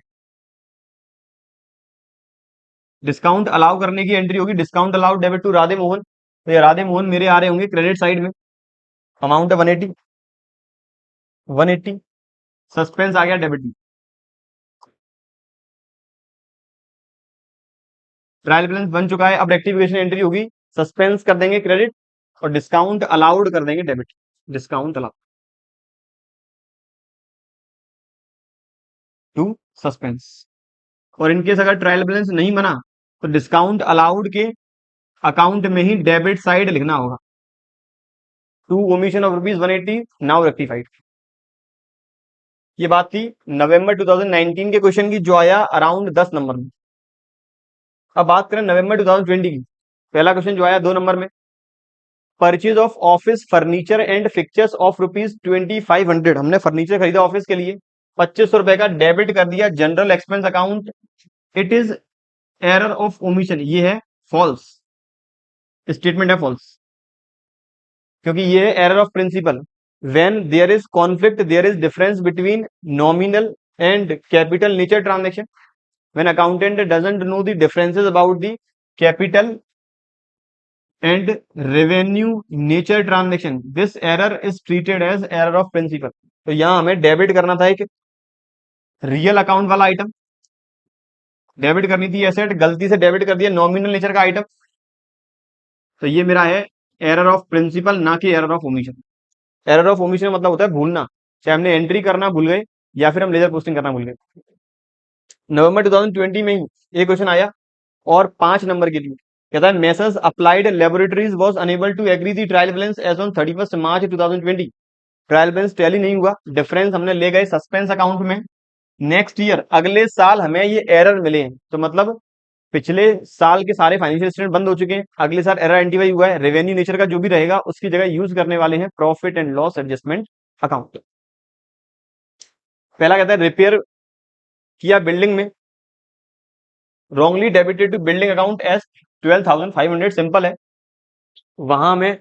Speaker 1: डिस्काउंट अलाउ करने की एंट्री होगी discount allowed debit to Radhe Mohan. तो ये राधे मोहन मेरे आ रहे होंगे क्रेडिट साइड में, अमाउंट है 180, 180। सस्पेंस आ गया डेबिट में। ट्रायल बैलेंस बन चुका है, अब रेक्टिफिकेशन एंट्री होगी, सस्पेंस कर देंगे क्रेडिट और डिस्काउंट अलाउड कर देंगे debit, discount allowed to suspense. और इनकेस अगर ट्रायल बैलेंस नहीं बना तो डिस्काउंट अलाउड के अकाउंट में ही डेबिट साइड लिखना होगा, to omission of ₹180 now rectified. ये बात थी नवंबर 2019 के क्वेश्चन की, जो आया अराउंड 10 नंबर में। अब बात करें नवंबर 2020 की। पहला क्वेश्चन जो आया 2 नंबर में, purchase of office furniture and fixtures of ₹2500। हमने फर्नीचर खरीदा ऑफिस के लिए, ₹2500 का डेबिट कर दिया general expense account. It is error of omission, ये है फॉल्स, स्टेटमेंट है फॉल्स, क्योंकि ये है error of principle. When there is conflict, there is difference between nominal and capital nature transaction, when accountant doesn't know the differences about the capital and revenue nature transaction, this error is treated as error of principle. तो यहां हमें debit करना था एक real account वाला item, debit करनी थी asset, गलती से डेबिट कर दिया नॉमिनल नेचर का आइटम। तो ये मेरा है एरर ऑफ प्रिंसिपल, ना कि error of omission. Error of omission मतलब होता है भूलना, चाहे हमने एंट्री करना भूल गए या फिर हम लेजर पोस्टिंग करना भूल गए। नवंबर 2020 में ही एक क्वेश्चन आया और 5 नंबर के लिए, कहता है messrs applied laboratories was unable to agree the trial balance as on 31 March 2020। Trial balance tally नहीं हुआ, डिफरेंस हमने ले गए सस्पेंस अकाउंट में, नेक्स्ट ईयर अगले साल हमें ये एरर मिले हैं, तो मतलब पिछले साल के सारे फाइनेंशियल स्टेटमेंट बंद हो चुके हैं, अगले साल एरर आइडेंटिफाई हुआ है, रेवेन्यू नेचर का जो भी रहेगा उसकी जगह यूज करने वाले हैं profit and loss adjustment account. पहला कहता है रिपेयर किया बिल्डिंग में, wrongly debited to building account as 12,500, simple है। वहां हमें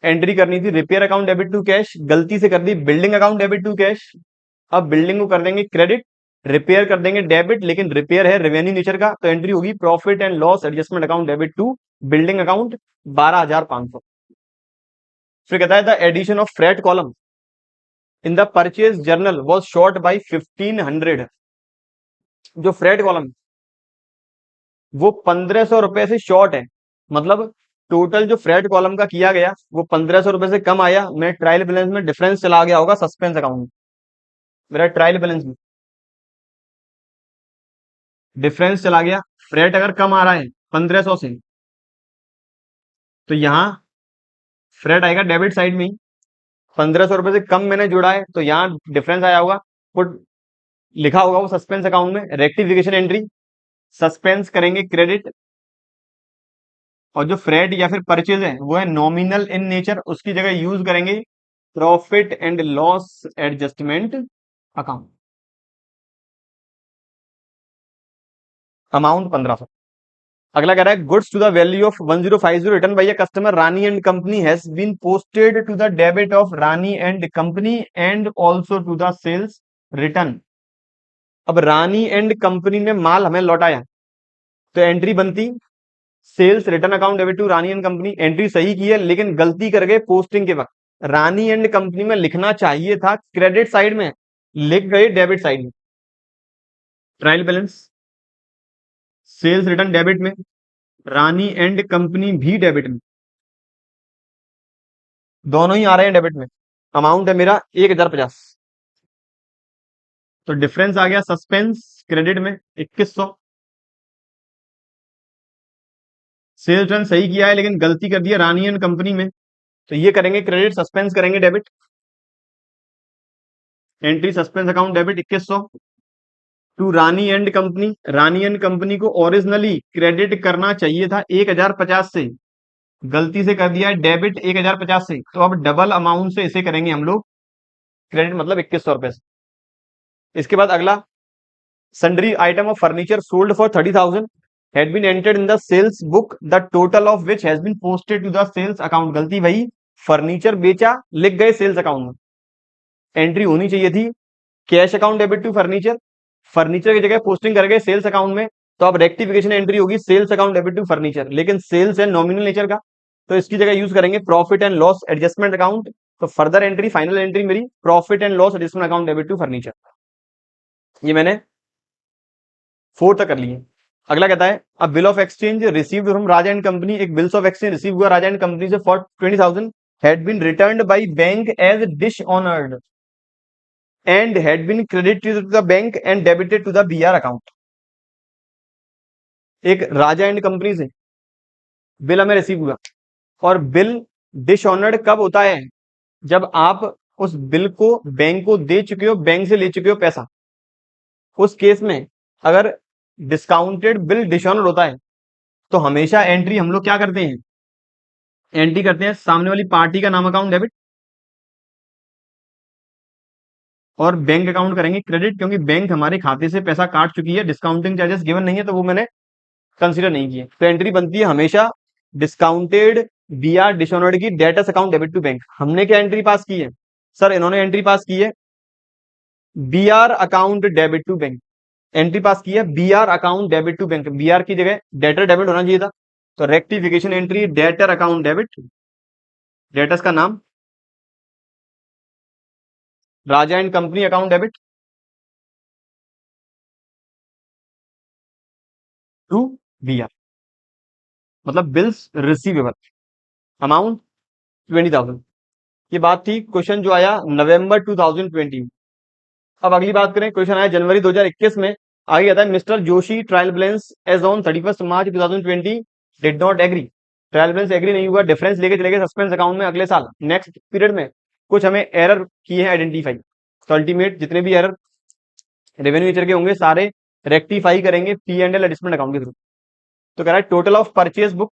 Speaker 1: एंट्री करनी थी repair account debit to cash, गलती से कर दी building account debit to cash. अब बिल्डिंग को कर देंगे क्रेडिट, रिपेयर कर देंगे डेबिट, लेकिन रिपेयर है रेवेन्यू नेचर का, तो एंट्री होगी profit and loss adjustment account debit to building account 12,500। फिर कहता है the addition of freight column in the purchase journal was short by 1,500। जो फ्रेट कॉलम वो 1,500 रुपए से शॉर्ट है, मतलब टोटल जो फ्रेट कॉलम का किया गया वो 1,500 रुपए से कम आया। मैं ट्रायल बैलेंस में डिफरेंस चला गया होगा सस्पेंस अकाउंट में, मेरा ट्रायल बैलेंस में डिफरेंस चला गया। फ्रेट अगर कम आ रहा है 1,500 से, तो यहाँ फ्रेट आएगा डेबिट साइड में ही, 1,500 रुपए से कम मैंने जोड़ा है, तो यहाँ डिफरेंस आया होगा, पुट लिखा होगा वो सस्पेंस अकाउंट में। रेक्टिफिकेशन एंट्री, सस्पेंस करेंगे क्रेडिट, और जो फ्रेट या फिर परचेज है वो है नॉमिनल इन नेचर, उसकी जगह यूज करेंगे profit and loss adjustment account. Amount 1,500। अगला कह रहा है goods to the value of 1050 return by a customer Rani and company has been posted to the debit of Rani and company and also to the sales return. अब Rani and company ने माल हमें लौटाया, तो एंट्री बनती sales return account debit to Rani and company. Entry सही की है, लेकिन गलती कर गए पोस्टिंग के वक्त, रानी एंड कंपनी में लिखना चाहिए था क्रेडिट साइड में, लिख गए डेबिट साइड में। Trial balance sales return debit में, रानी एंड कंपनी भी डेबिट में, दोनों ही आ रहे हैं डेबिट में। अमाउंट है मेरा 1,050, तो डिफरेंस आ गया सस्पेंस क्रेडिट में 2,100। सेल्स रिटर्न सही किया है लेकिन गलती कर दी है रानी एंड कंपनी में, तो ये करेंगे क्रेडिट, सस्पेंस करेंगे debit. Entry suspense account debit 2,100 to Rani and company. Rani and company को ओरिजिनली क्रेडिट करना चाहिए था 1,050 से, गलती से कर दिया है डेबिट 1,050 से, तो अब डबल अमाउंट से इसे करेंगे हम लोग क्रेडिट, मतलब 2,100 रुपए से। इसके बाद अगला sundry item of furniture sold for 30,000 had been entered in the sales book, the total of which has been posted to the sales account। गलती भाई, फर्नीचर बेचा लिख गए सेल्स अकाउंट में, एंट्री होनी चाहिए थी cash account debit to furniture, furniture की जगह पोस्टिंग कर गए सेल्स अकाउंट में, तो अब रेक्टिफिकेशन एंट्री होगी sales account debit to furniture, लेकिन सेल्स है नॉमिनल नेचर का, तो इसकी जगह यूज करेंगे profit and loss adjustment account. तो फर्दर एंट्री फाइनल एंट्री मेरी profit and loss adjustment account debit to furniture. ये मैंने 4 तक कर लिए। अगला कहता है अब bill of exchange received from Raja and company, एक बिल्स ऑफ एक्सचेंज रिसीव हुआ राजा एंड कंपनी से for 20,000 had been returned by bank as dishonoured and had been credited to the bank and debited to the BR account. एक Raja and company से bill हमें receive हुआ, और bill dishonoured कब होता है, जब आप उस बिल को बैंक को दे चुके हो, बैंक से ले चुके हो पैसा, उस केस में अगर डिस्काउंटेड बिल डिसऑनर होता है, तो हमेशा एंट्री हम लोग क्या करते हैं, एंट्री करते हैं सामने वाली पार्टी का नाम अकाउंट डेबिट, और बैंक अकाउंट करेंगे क्रेडिट, क्योंकि बैंक हमारे खाते से पैसा काट चुकी है, डिस्काउंटिंग चार्जेस गिवन नहीं है, तो वो मैंने कंसीडर नहीं किए। तो एंट्री बनती है हमेशा डिस्काउंटेड बीआर डिसऑनर्ड की debtors account debit to bank. हमने क्या एंट्री पास की है सर, इन्होंने एंट्री पास की है BR account debit to bank, entry pass की है BR account debit to bank, BR की जगह डेटर डेबिट होना चाहिए था, तो rectification entry debtor account debit, debtors का नाम Raja and company account debit to BR, मतलब बिल्स रिसीवेबल, अमाउंट 20,000। ये बात थी क्वेश्चन जो आया नवंबर 2020 में। अब अगली बात करें, क्वेश्चन आया जनवरी 2021 में। आगे आता है mister Joshi trial balance as on 31 March 2020 did not agree, trial balance agree नहीं हुआ, डिफरेंस लेके चले गए सस्पेंस अकाउंट में अगले साल नेक्स्ट पीरियड में। कुछ हमें एरर किए हैं आइडेंटिफाई, तो अल्टीमेट जितने भी एरर रेवेन्यू नेचर के होंगे सारे, रेक्टिफाई करेंगे P and L adjustment account के थ्रू। तो कह रहा है टोटल ऑफ परचेज बुक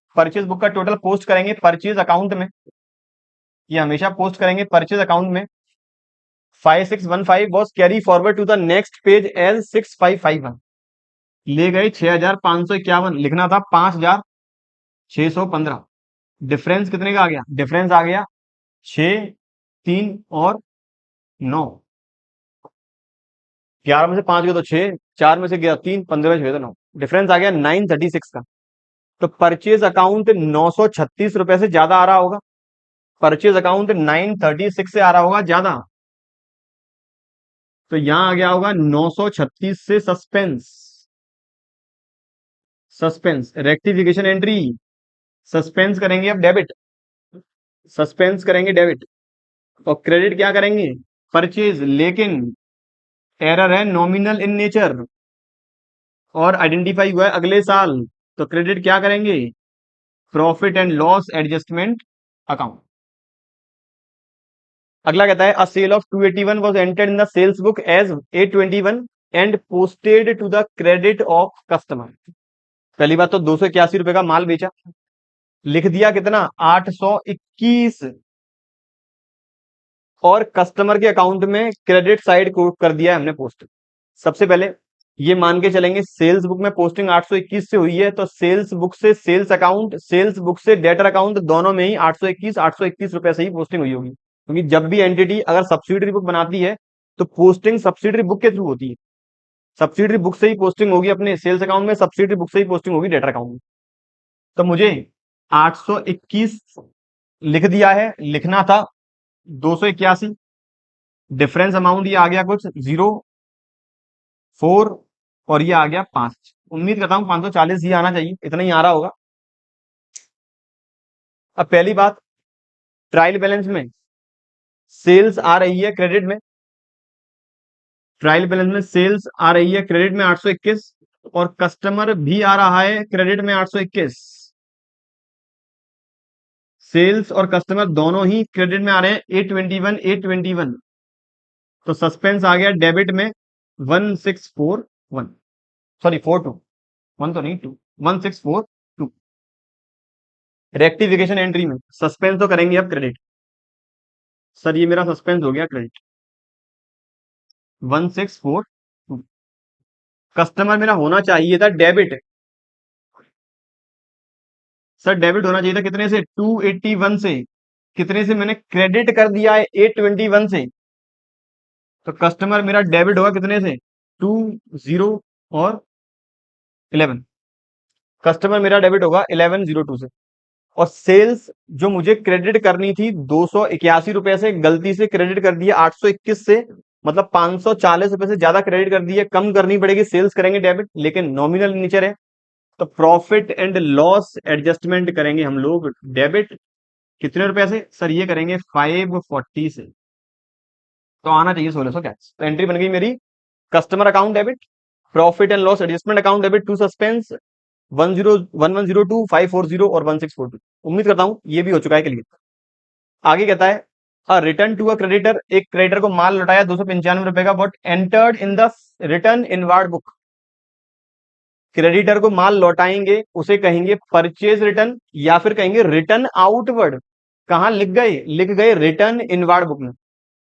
Speaker 1: का टोटल पोस्ट करेंगे परचेज अकाउंट में, ये हमेशा पोस्ट करेंगे परचेज अकाउंट में। 5615 was carry forward to the next page as 6551, ले गए 6551, लिखना था 5615। डिफरेंस कितने का आ गया? डिफरेंस आ गया 6, 3 और 9। 11 में से 5 गया तो 6, 4 में से गया 3, 15 में से गया तो 9, डिफरेंस आ गया 936 का। तो परचेज अकाउंट 936 रुपए से ज्यादा आ रहा होगा, परचेज अकाउंट 936 से आ रहा होगा ज्यादा, तो यहां आ गया होगा 936 से suspense, suspense rectification entry, suspense करेंगे अब डेबिट, सस्पेंस करेंगे डेबिट, और क्रेडिट क्या करेंगे? परचेज, लेकिन एरर है नॉमिनल इन नेचर और आइडेंटिफाई हुआ है अगले साल, तो क्रेडिट क्या करेंगे? Profit and loss adjustment account. अगला कहता है a sale of 281 was entered in the sales book as 821 and posted to the credit of customer. पहली बात तो 281 रुपए का माल बेचा, लिख दिया कितना? 821, और कस्टमर के अकाउंट में क्रेडिट साइड को कर दिया है हमने पोस्ट। सबसे पहले ये मान के चलेंगे सेल्स बुक में पोस्टिंग 821 से हुई है, तो सेल्स बुक से सेल्स अकाउंट, सेल्स बुक से डेटर अकाउंट, दोनों में ही 821 रुपए से ही पोस्टिंग हुई होगी, क्योंकि जब भी एंटिटी अगर सब्सिडरी बुक बनाती है तो पोस्टिंग सब्सिडरी बुक के थ्रू होती है, सब्सिडरी बुक से ही पोस्टिंग होगी अपने सेल्स अकाउंट में, सब्सिडरी बुक से ही पोस्टिंग होगी डेटर अकाउंट में। तो मुझे 821 लिख दिया है, लिखना था 281, डिफरेंस अमाउंट ये आ गया कुछ 0, 4, और ये आ गया 5। उम्मीद करता हूं 540 ही आना चाहिए, इतना ही आ रहा होगा। अब पहली बात, ट्रायल बैलेंस में सेल्स आ रही है क्रेडिट में, ट्रायल बैलेंस में सेल्स आ रही है क्रेडिट में 821, और कस्टमर भी आ रहा है क्रेडिट में 821। सेल्स और कस्टमर दोनों ही क्रेडिट में आ रहे हैं 821, 821। तो सस्पेंस आ गया डेबिट में 1641, सॉरी 42, वन तो नहीं 2, 1642। रेक्टिफिकेशन एंट्री में सस्पेंस तो करेंगे अब क्रेडिट, सर ये मेरा सस्पेंस हो गया क्रेडिट 1642। कस्टमर मेरा होना चाहिए था डेबिट, सर डेबिट होना चाहिए था कितने से? 281 से। कितने से मैंने क्रेडिट कर दिया है? 821 से। तो कस्टमर मेरा डेबिट होगा कितने से? 2, 0 और 11। कस्टमर मेरा डेबिट होगा 1102 से। और सेल्स जो मुझे क्रेडिट करनी थी 281 रुपए से, गलती से क्रेडिट कर दिया 821 से, मतलब 540 रुपए से ज्यादा क्रेडिट कर दिया, कम करनी पड़ेगी, सेल्स करेंगे डेबिट, लेकिन नॉमिनल नेचर है, तो प्रॉफिट एंड लॉस एडजस्टमेंट करेंगे हम लोग डेबिट। कितने रुपए से? सर ये करेंगे 540 से, तो आना चाहिए 1600 कैश। तो एंट्री बन गई मेरी customer account debit, profit and loss adjustment account debit to suspense 1102, 540 और 1642। उम्मीद करता हूं ये भी हो चुका है क्लियर। आगे कहता है रिटर्न टू अ क्रेडिटर, एक क्रेडिटर को माल लौटाया 295 रुपए का, but entered in the return inward book. Creditor को माल लौटाएंगे उसे कहेंगे परचेज रिटर्न, या फिर कहेंगे रिटर्न आउटवर्ड। कहां लिख गए? लिख गए रिटर्न इनवार्ड बुक में।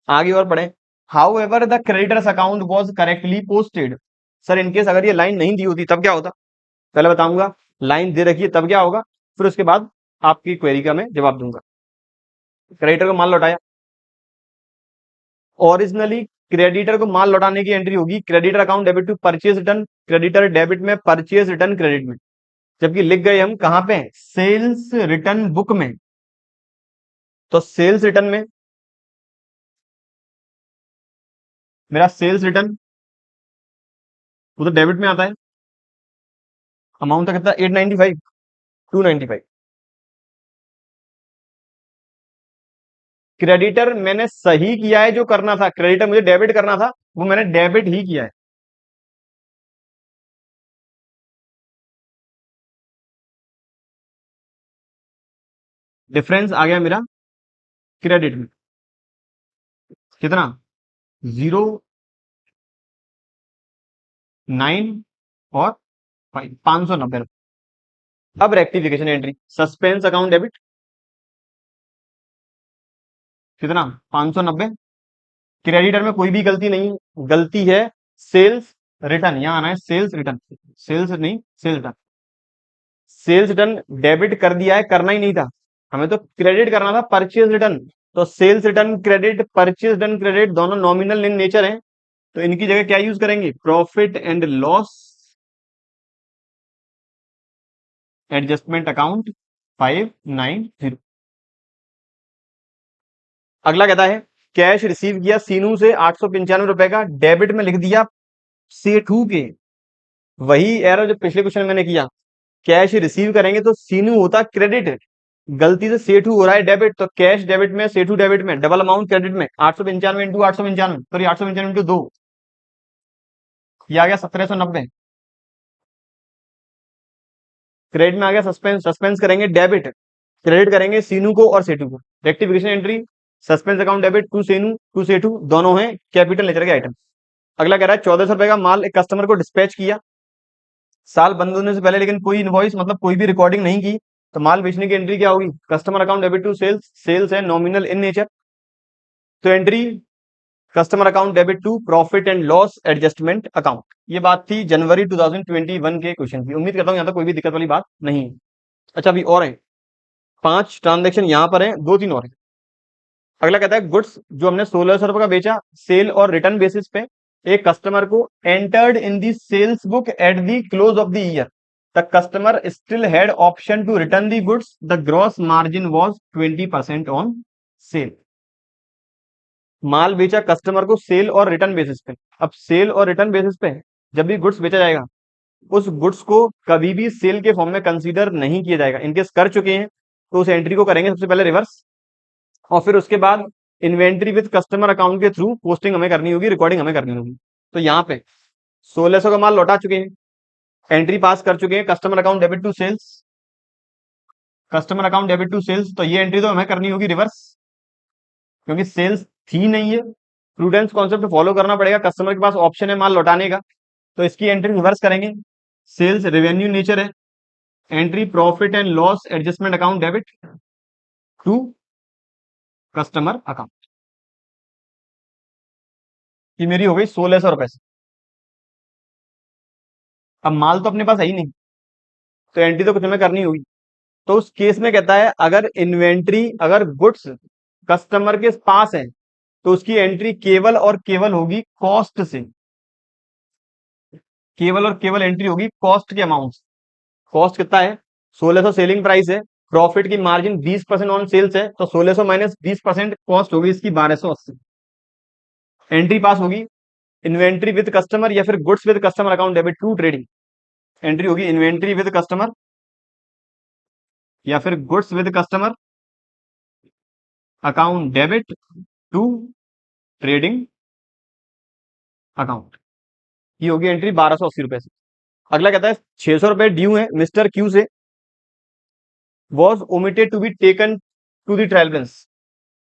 Speaker 1: आगे और पढ़े, how ever the creditors account was correctly posted. Sir in case अगर ये लाइन नहीं दी होती तब क्या होता? पहले बताऊंगा, लाइन दे रखी है तब क्या होगा, फिर उसके बाद आपकी क्वेरी का मैं जवाब दूंगा। क्रेडिटर को माल लौटाया, ओरिजिनली क्रेडिटर को माल लौटाने की एंट्री होगी creditor account debit to purchase return, creditor debit में, परचेज रिटर्न क्रेडिट में। जबकि लिख गए हम कहां पे? सेल्स रिटर्न बुक में। तो सेल्स रिटर्न में मेरा सेल्स रिटर्न वो तो डेबिट में आता है, अमाउंट था कितना? 895, 295। क्रेडिटर मैंने सही किया है, जो करना था, क्रेडिटर मुझे डेबिट करना था वो मैंने डेबिट ही किया है। डिफरेंस आ गया मेरा क्रेडिट में, कितना? 0, 9 और 5, 590 रुपये। अब rectification entry, suspense account debit कितना, 590। क्रेडिटर में कोई भी गलती नहीं, गलती है सेल्स रिटर्न, यहां आना है सेल्स रिटर्न, सेल्स नहीं sales return. Sales return debit कर दिया है, करना ही नहीं था, हमें तो क्रेडिट करना था परचेज रिटर्न। तो sales return credit, purchase return credit, दोनों नॉमिनल इन नेचर हैं, तो इनकी जगह क्या यूज करेंगे, profit and loss adjustment account 590। अगला कहता है कैश रिसीव किया सीनू से 895 रुपए का, डेबिट में लिख दिया सेठू के। वही एरर जो पिछले क्वेश्चन में मैंने किया, कैश रिसीव करेंगे तो सीनू होता क्रेडिट, गलती से सेठू हो रहा है डेबिट, तो कैश डेबिट में सेठू डेबिट में, डबल अमाउंट क्रेडिट में, 895 इंटू 895, सॉरी 895 इंटू 2, ये आ गया 1790। क्रेडिट में आ गया सस्पेंस, सस्पेंस करेंगे डेबिट, क्रेडिट करेंगे सीनू को और सेठू को। Rectification entry, suspense account debit to Seenu to Sethu, दोनों हैं कैपिटल लेकर के आइटम। अगला कह रहा है 1400 रुपए का माल एक कस्टमर को डिस्पैच किया साल बंद होने से पहले, लेकिन कोई इनवॉइस मतलब कोई भी रिकॉर्डिंग नहीं की, तो माल बेचने की एंट्री क्या होगी, customer account debit to sales, sales है नॉमिनल इन नेचर, तो entry customer account debit to profit and loss adjustment account. ये बात थी जनवरी 2021 के क्वेश्चन की। उम्मीद करता हूं यहां तक कोई भी दिक्कत वाली बात नहीं है। अच्छा अभी और है, 5 ट्रांजेक्शन यहां पर है, 2-3 और है। अगला कहता है गुड्स जो हमने 1600 रुपए का बेचा सेल और रिटर्न बेसिस पे, एक कस्टमर को entered in the sales book at the close of the year, the customer still had option to return the goods, the gross margin was 20% on sale. माल बेचा कस्टमर को cell और return basis पे, अब cell और return basis पे जब भी गुड्स बेचा जाएगा, उस गुड्स को कभी भी सेल के फॉर्म में कंसीडर नहीं किया जाएगा। इनकेस कर चुके हैं तो उस एंट्री को करेंगे सबसे पहले रिवर्स, और फिर उसके बाद इन्वेंट्री विद कस्टमर अकाउंट के थ्रू पोस्टिंग हमें करनी होगी, रिकॉर्डिंग हमें करनी होगी। तो यहाँ पे 1600 का माल लौटा चुके हैं, एंट्री पास कर चुके हैं customer account debit to sales, customer account debit to sales, तो ये एंट्री तो हमें करनी होगी रिवर्स, क्योंकि सेल्स थी नहीं है, प्रूडेंस कॉन्सेप्ट फॉलो करना पड़ेगा, कस्टमर के पास ऑप्शन है माल लौटाने का, तो इसकी एंट्री रिवर्स करेंगे। सेल्स रेवेन्यू नेचर है, entry profit and loss adjustment account debit to customer account. ये मेरी हो गई 1600 रुपए से। अब माल तो अपने पास है ही नहीं, तो एंट्री तो कुछ हमें करनी होगी। तो उस केस में कहता है अगर इन्वेंट्री, अगर गुड्स कस्टमर के पास है, तो उसकी एंट्री केवल और केवल होगी कॉस्ट से, केवल और केवल एंट्री होगी कॉस्ट के अमाउंट। कॉस्ट कितना है, 1600 सेलिंग प्राइस है, प्रॉफिट की मार्जिन 20% ऑन सेल्स है, तो 1600 माइनस 20% कॉस्ट होगी इसकी 1280। एंट्री पास होगी इन्वेंट्री विद कस्टमर या फिर goods with customer account debit to trading, entry होगी इन्वेंट्री विद कस्टमर या फिर goods with customer account debit to trading account. ये होगी एंट्री 1280 रुपए से। अगला कहता है 600 रुपए ड्यू है मिस्टर क्यू से, was omitted to be taken to the trial balance.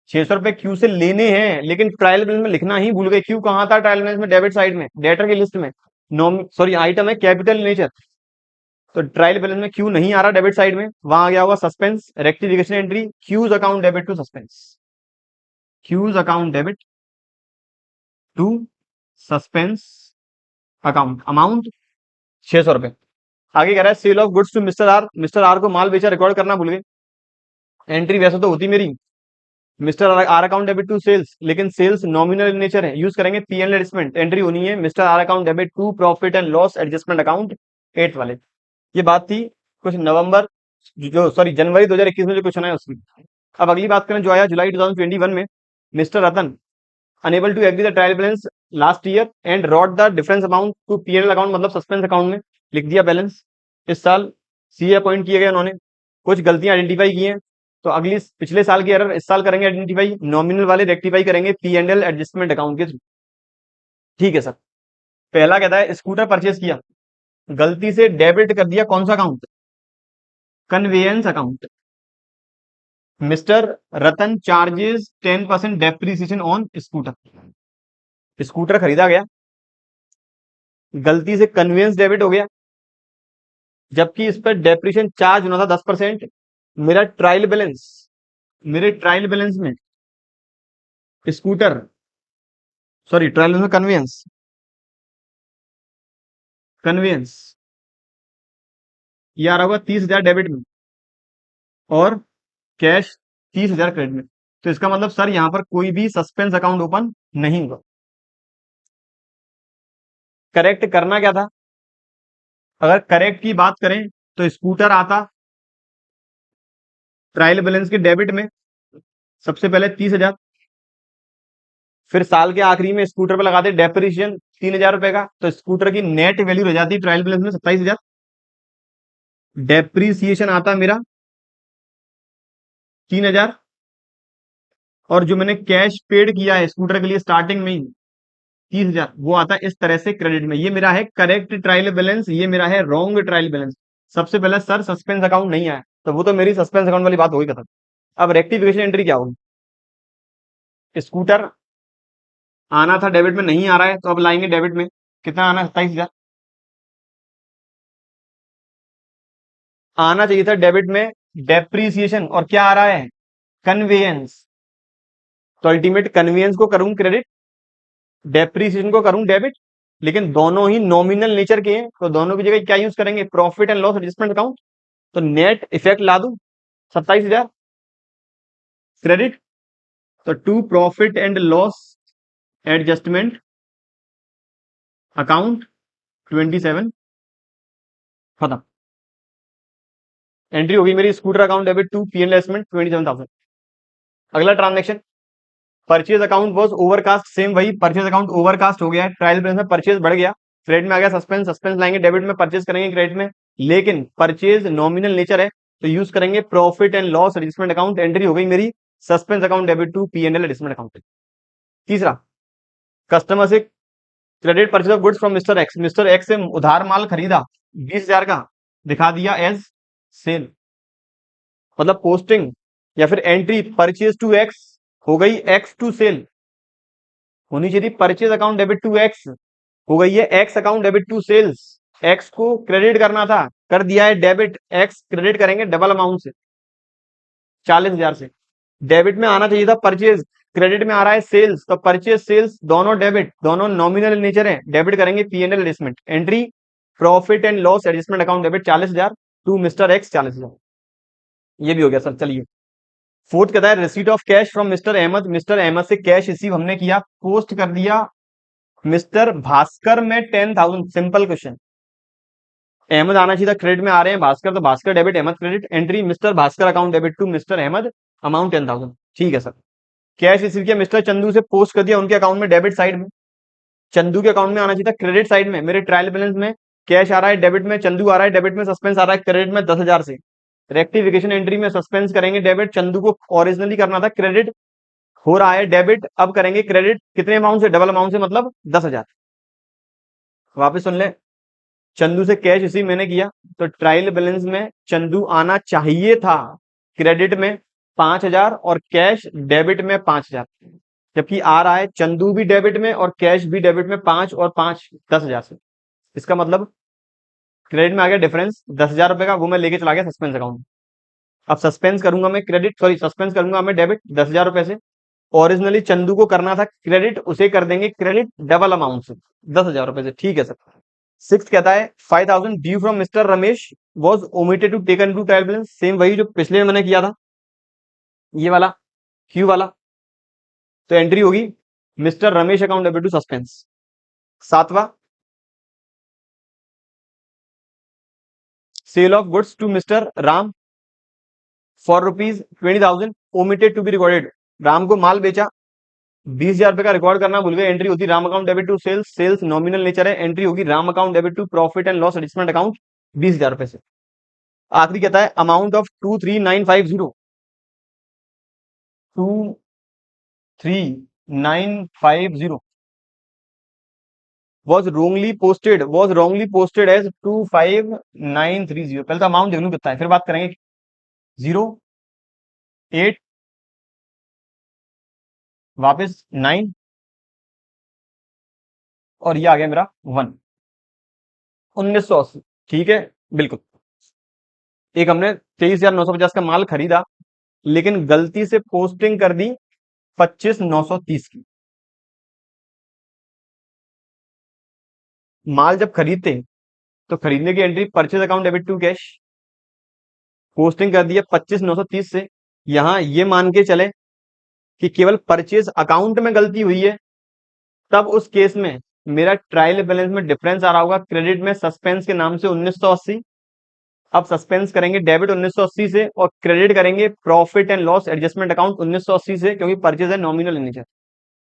Speaker 1: 600 रुपए क्यू से लेने हैं, लेकिन ट्रायल बैलेंस में लिखना ही भूल गए। क्यू कहां था ट्रायल बैलेंस में, डेबिट साइड में, डेटर की लिस्ट में, नॉम सॉरी आइटम है कैपिटल नेचर, तो ट्रायल बैलेंस में क्यू नहीं आ रहा डेबिट साइड में, वहां आ गया होगा suspense. Rectification entry Q's account debit to suspense, Q's account debit to suspense account, amount 600 रुपए। आगे कह रहा है sale of goods to mister R, mister R को माल बेचा रिकॉर्ड करना भूल गए। एंट्री वैसे तो होती मेरी mister R account debit to sales, लेकिन सेल्स नॉमिनल इन नेचर है, यूज करेंगे पी एंड एडजस्टमेंट, एंट्री होनी है mister R account debit to profit and loss adjustment account 8 वाले। ये बात थी कुछ नवंबर, जो सॉरी जनवरी 2021 में जो क्वेश्चन आया उसमें। अब अगली बात करें जो आया जुलाई 2021 में, mister Ratan unable to agree the trial balance last year and wrote the difference amount to PNL account, मतलब सस्पेंस अकाउंट में लिख दिया बैलेंस। इस साल सीए अपॉइंट किए गए, उन्होंने कुछ गलतियां आइडेंटिफाई की हैं, तो अगली पिछले साल की एरर इस साल करेंगे आइडेंटिफाई, नॉमिनल वाले रेक्टिफाई करेंगे P and L adjustment account के थ्रू। ठीक है सर। पहला कहता है स्कूटर परचेज किया, गलती से डेबिट कर दिया कौन सा account, conveyance account. Mister Ratan charges 10% depreciation on scooter, scooter खरीदा गया, गलती से कन्वेंस डेबिट हो गया, जबकि इस पर डेप्रिसिएशन चार्ज होना था 10%। मेरा ट्रायल बैलेंस, मेरे ट्रायल बैलेंस में स्कूटर, सॉरी ट्रायल बैलेंस में कन्वेंस, कन्वेंस ये आ रहा होगा 30,000 डेबिट में और कैश 30,000 क्रेडिट में। तो इसका मतलब सर यहां पर कोई भी सस्पेंस अकाउंट ओपन नहीं हुआ। करेक्ट करना क्या था? अगर करेक्ट की बात करें तो स्कूटर आता ट्रायल बैलेंस के डेबिट में, सबसे पहले 30,000, फिर साल के आखिरी में स्कूटर पर लगाते डेप्रिसिएशन 3,000 रुपए का, तो स्कूटर की नेट वैल्यू रह जाती ट्रायल बैलेंस में 27,000। डेप्रीसिएशन आता मेरा 3,000, और जो मैंने कैश पेड किया है स्कूटर के लिए स्टार्टिंग में ही 30,000, वो आता है इस तरह से क्रेडिट में। ये मेरा है करेक्ट ट्रायल बैलेंस, ये मेरा है रॉन्ग ट्रायल बैलेंस। सबसे पहले सर सस्पेंस अकाउंट नहीं आया, तो वो तो मेरी सस्पेंस अकाउंट वाली बात हो ही खत्म। अब रेक्टिफिकेशन एंट्री क्या होगी? स्कूटर आना था डेबिट में, नहीं आ रहा है, तो अब लाएंगे डेबिट में। कितना आना है? 27,000 आना चाहिए था डेबिट में। डेप्रीसिएशन और क्या आ रहा है? कन्वेयंस। तो अल्टीमेट कन्वेयंस को करूं क्रेडिट, डेप्रीसिएशन को करूं डेबिट, लेकिन दोनों ही नॉमिनल नेचर के हैं, तो दोनों की जगह क्या यूज करेंगे? Profit and loss adjustment account. तो नेट इफेक्ट ला दूं 27,000 क्रेडिट, तो to profit and loss adjustment account 27, खत्म। एंट्री होगी मेरी scooter account debit to P and adjustment 27,000। अगला transaction purchase account was overcast, same वही परचेज अकाउंट ओवरकास्ट हो गया है, ट्रायल बैलेंस में परचेज बढ़ गया, क्रेडिट में आ गया सस्पेंस, सस्पेंस लाएंगे डेबिट में, परचेज करेंगे क्रेडिट में, लेकिन परचेज नॉमिनल नेचर है, तो यूज करेंगे profit and loss adjustment account. Entry हो गई मेरी suspense account debit to P and L adjustment account. तीसरा, कस्टमर से credit purchase of goods from mister X, mister X से उधार माल खरीदा 20,000 का, दिखा दिया एज सेल, मतलब पोस्टिंग या फिर एंट्री परचेज टू एक्स हो गई एक्स टू सेल, होनी चाहिए purchase account debit to X, हो गई है X account debit to sales. X को क्रेडिट करना था, कर दिया है डेबिट, एक्स क्रेडिट करेंगे डबल अमाउंट से 40,000 से। डेबिट में आना चाहिए था परचेज, क्रेडिट में आ रहा है सेल्स, तो परचेज सेल्स दोनों डेबिट, दोनों नॉमिनल नेचर है, डेबिट करेंगे PNL adjustment. Entry profit and loss adjustment account debit 40,000 to mister X 40,000। ये भी हो गया सर। चलिए फोर्थ कहता है receipt of cash from mister Ahmed, mister Ahmed से कैश रिसीव हमने किया, पोस्ट कर दिया मिस्टर भास्कर में 10,000। सिंपल क्वेश्चन, अहमद आना चाहिए था, क्रेडिट में आ रहे हैं भास्कर, तो Bhaskar debit Ahmed credit. Entry mister Bhaskar account debit to mister Ahmed amount 10,000। ठीक है सर। कैश रिसीव किया मिस्टर चंदू से, पोस्ट कर दिया उनके अकाउंट में डेबिट साइड में, चंदू के अकाउंट में आना चाहिए था क्रेडिट साइड में। मेरे ट्रायल बैलेंस में कैश आ रहा है डेबिट में, चंदू आ रहा है डेबिट में, सस्पेंस आ रहा है क्रेडिट में 10,000 से। रेक्टिफिकेशन एंट्री में सस्पेंस करेंगे डेबिट, चंदू को ओरिजिनली करना था क्रेडिट, हो रहा है डेबिट, अब करेंगे क्रेडिट कितने अमाउंट से? डबल अमाउंट से, मतलब 10,000। वापस सुन ले, चंदू से कैश रिसीव मैंने किया, तो ट्रायल बैलेंस में चंदू आना चाहिए था क्रेडिट में 5,000 और कैश डेबिट में 5,000, जबकि आ रहा है चंदू भी डेबिट में और कैश भी डेबिट में 5 और 5 10,000 से। इसका मतलब क्रेडिट में आ गया डिफरेंस 10,000 रुपए का, वो मैं लेके चला गया सस्पेंस अकाउंट। अब सस्पेंस करूंगा मैं क्रेडिट, सॉरी सस्पेंस करूंगा मैं डेबिट 10,000 रुपए से। ओरिजिनली चंदू को करना था क्रेडिट, उसे कर देंगे क्रेडिट डबल अमाउंट से 10,000 रुपए से। ठीक है सर। सिक्स कहता है 5,000 due from mister Ramesh was omitted to taken to trial balance, same वही जो पिछले में मैंने किया था, ये वाला क्यू वाला। तो एंट्री होगी mister Ramesh account debit to suspense. सातवां, sale of goods to mister Ram for ₹20,000 omitted to be recorded, Ram को माल बेचा 20,000 रुपए का, रिकॉर्ड करना भूल गए। एंट्री होती Ram account debit to sales, sales nominal nature है, एंट्री होगी Ram account debit to profit and loss adjustment account 20,000 रुपए से। आखिरी कहता है amount of 23,950, 23,950 was wrongly posted as 25,930। पहले तो अमाउंट देख लूं कितना है, फिर बात करेंगे। 0 8 वापस 9 और ये आ गया मेरा 1। 1980। ठीक है, बिल्कुल। एक हमने 23,950 का माल खरीदा, लेकिन गलती से पोस्टिंग कर दी 25,930 की। माल जब खरीदते हैं तो खरीदने की entry purchase account debit to cash, posting कर दिया 25,930 से। यहां ये मान के चले कि केवल परचेज अकाउंट में गलती हुई है, तब उस केस में मेरा ट्रायल बैलेंस में डिफरेंस आ रहा होगा। क्रेडिट में सस्पेंस के नाम से 1980। अब सस्पेंस करेंगे डेबिट 1980 से और क्रेडिट करेंगे profit and loss adjustment account 1980 से, क्योंकि परचेज है नॉमिनल इन नेचर।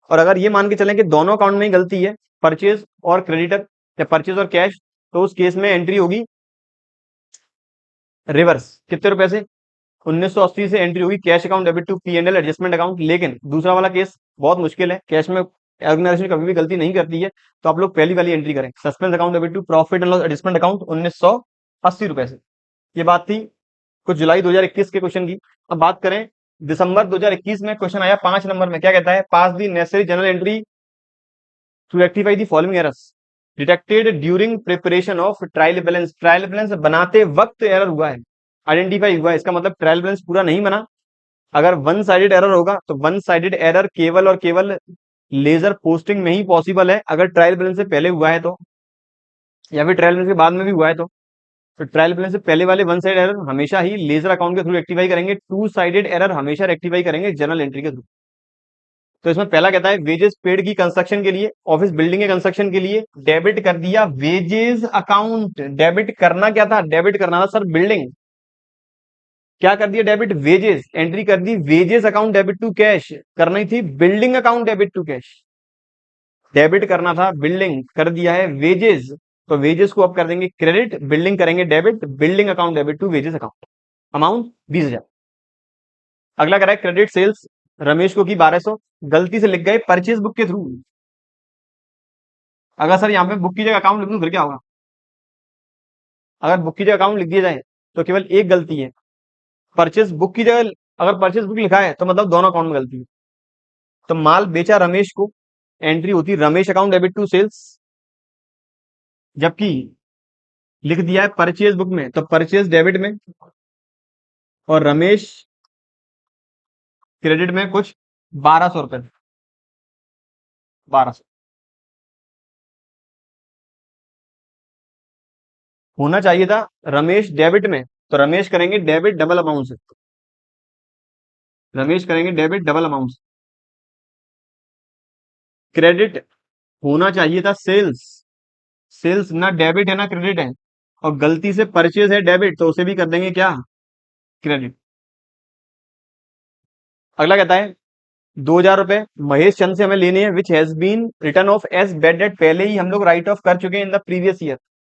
Speaker 1: और अगर ये मान के चलें कि दोनों अकाउंट में ही गलती है, परचेज और क्रेडिटर या परचेज और कैश, तो उस केस में एंट्री होगी रिवर्स। कितने रुपए से? 1980 से एंट्री होगी cash account debit to P&L adjustment account. लेकिन दूसरा वाला केस बहुत मुश्किल है, कैश में ऑर्गेनाइजेशन कभी भी गलती नहीं करती है, तो आप लोग पहली वाली एंट्री करें, suspense account debit to profit and loss adjustment account 1980 रुपए से। ये बात थी कुछ जुलाई 2021 के क्वेश्चन की। अब बात करें दिसंबर 2021 में, क्वेश्चन आया 5 नंबर में। क्या कहता है? Pass the necessary journal entry to rectify the following errors detected during preparation of trial balance. Trial balance बनाते वक्त एरर हुआ है, आइडेंटिफाई हुआ है। इसका मतलब ट्रायल बैलेंस पूरा नहीं बना। अगर वन साइडेड एरर होगा तो वन साइडेड एरर केवल और केवल लेजर पोस्टिंग में ही पॉसिबल है। अगर ट्रायल बैलेंस से पहले हुआ है तो, या फिर ट्रायल बैलेंस के बाद में भी हुआ है तो ट्रायल बैलेंस से पहले वाले वन साइड एरर हमेशा ही लेजर अकाउंट के थ्रू रेक्टिफाई करेंगे। टू साइडेड एरर हमेशा रेक्टिफाई करेंगे जनरल एंट्री के थ्रू। तो इसमें पहला कहता है वेजेस पेड की कंस्ट्रक्शन के लिए, ऑफिस बिल्डिंग के कंस्ट्रक्शन के लिए डेबिट कर दिया वेजेस अकाउंट। डेबिट करना क्या था? डेबिट करना था सर बिल्डिंग। क्या कर दिया? डेबिट वेजेस, एंट्री कर दी wages account debit to cash. करनी थी building account debit to cash. Debit करना था बिल्डिंग, कर दिया है वेजेस, तो वेजेस को अब कर देंगे क्रेडिट, बिल्डिंग करेंगे debit, building account debit to wages account. Amount 20,000। अगला करा है क्रेडिट सेल्स, रमेश को की 1200, गलती से लिख गए परचेज बुक के थ्रू। अगर सर यहाँ पे बुक की जगह अकाउंट लिख दूं फिर क्या होगा? अगर बुक की जगह अकाउंट लिख दिया जाए तो केवल एक गलती है, परचेज बुक की जगह अगर परचेज बुक लिखा है तो मतलब दोनों अकाउंट में गलती है। तो माल बेचा रमेश को, एंट्री होती Ramesh account debit to sales, जबकि लिख दिया है परचेज बुक में तो परचेज डेबिट में, और रमेश क्रेडिट में कुछ 1200 रुपए। 1200 होना चाहिए था रमेश डेबिट में, तो रमेश करेंगे डेबिट डबल अमाउंट से। रमेश करेंगे डेबिट डबल अमाउंट से। क्रेडिट होना चाहिए था सेल्स, सेल्स ना डेबिट है ना क्रेडिट है, और गलती से परचेज है डेबिट, तो उसे भी कर देंगे क्या? क्रेडिट। अगला कहता है 2,000 रुपए महेश चंद से हमें लेने हैं, which has been written off as bad debt. पहले ही हम लोग राइट ऑफ कर चुके हैं in the previous year.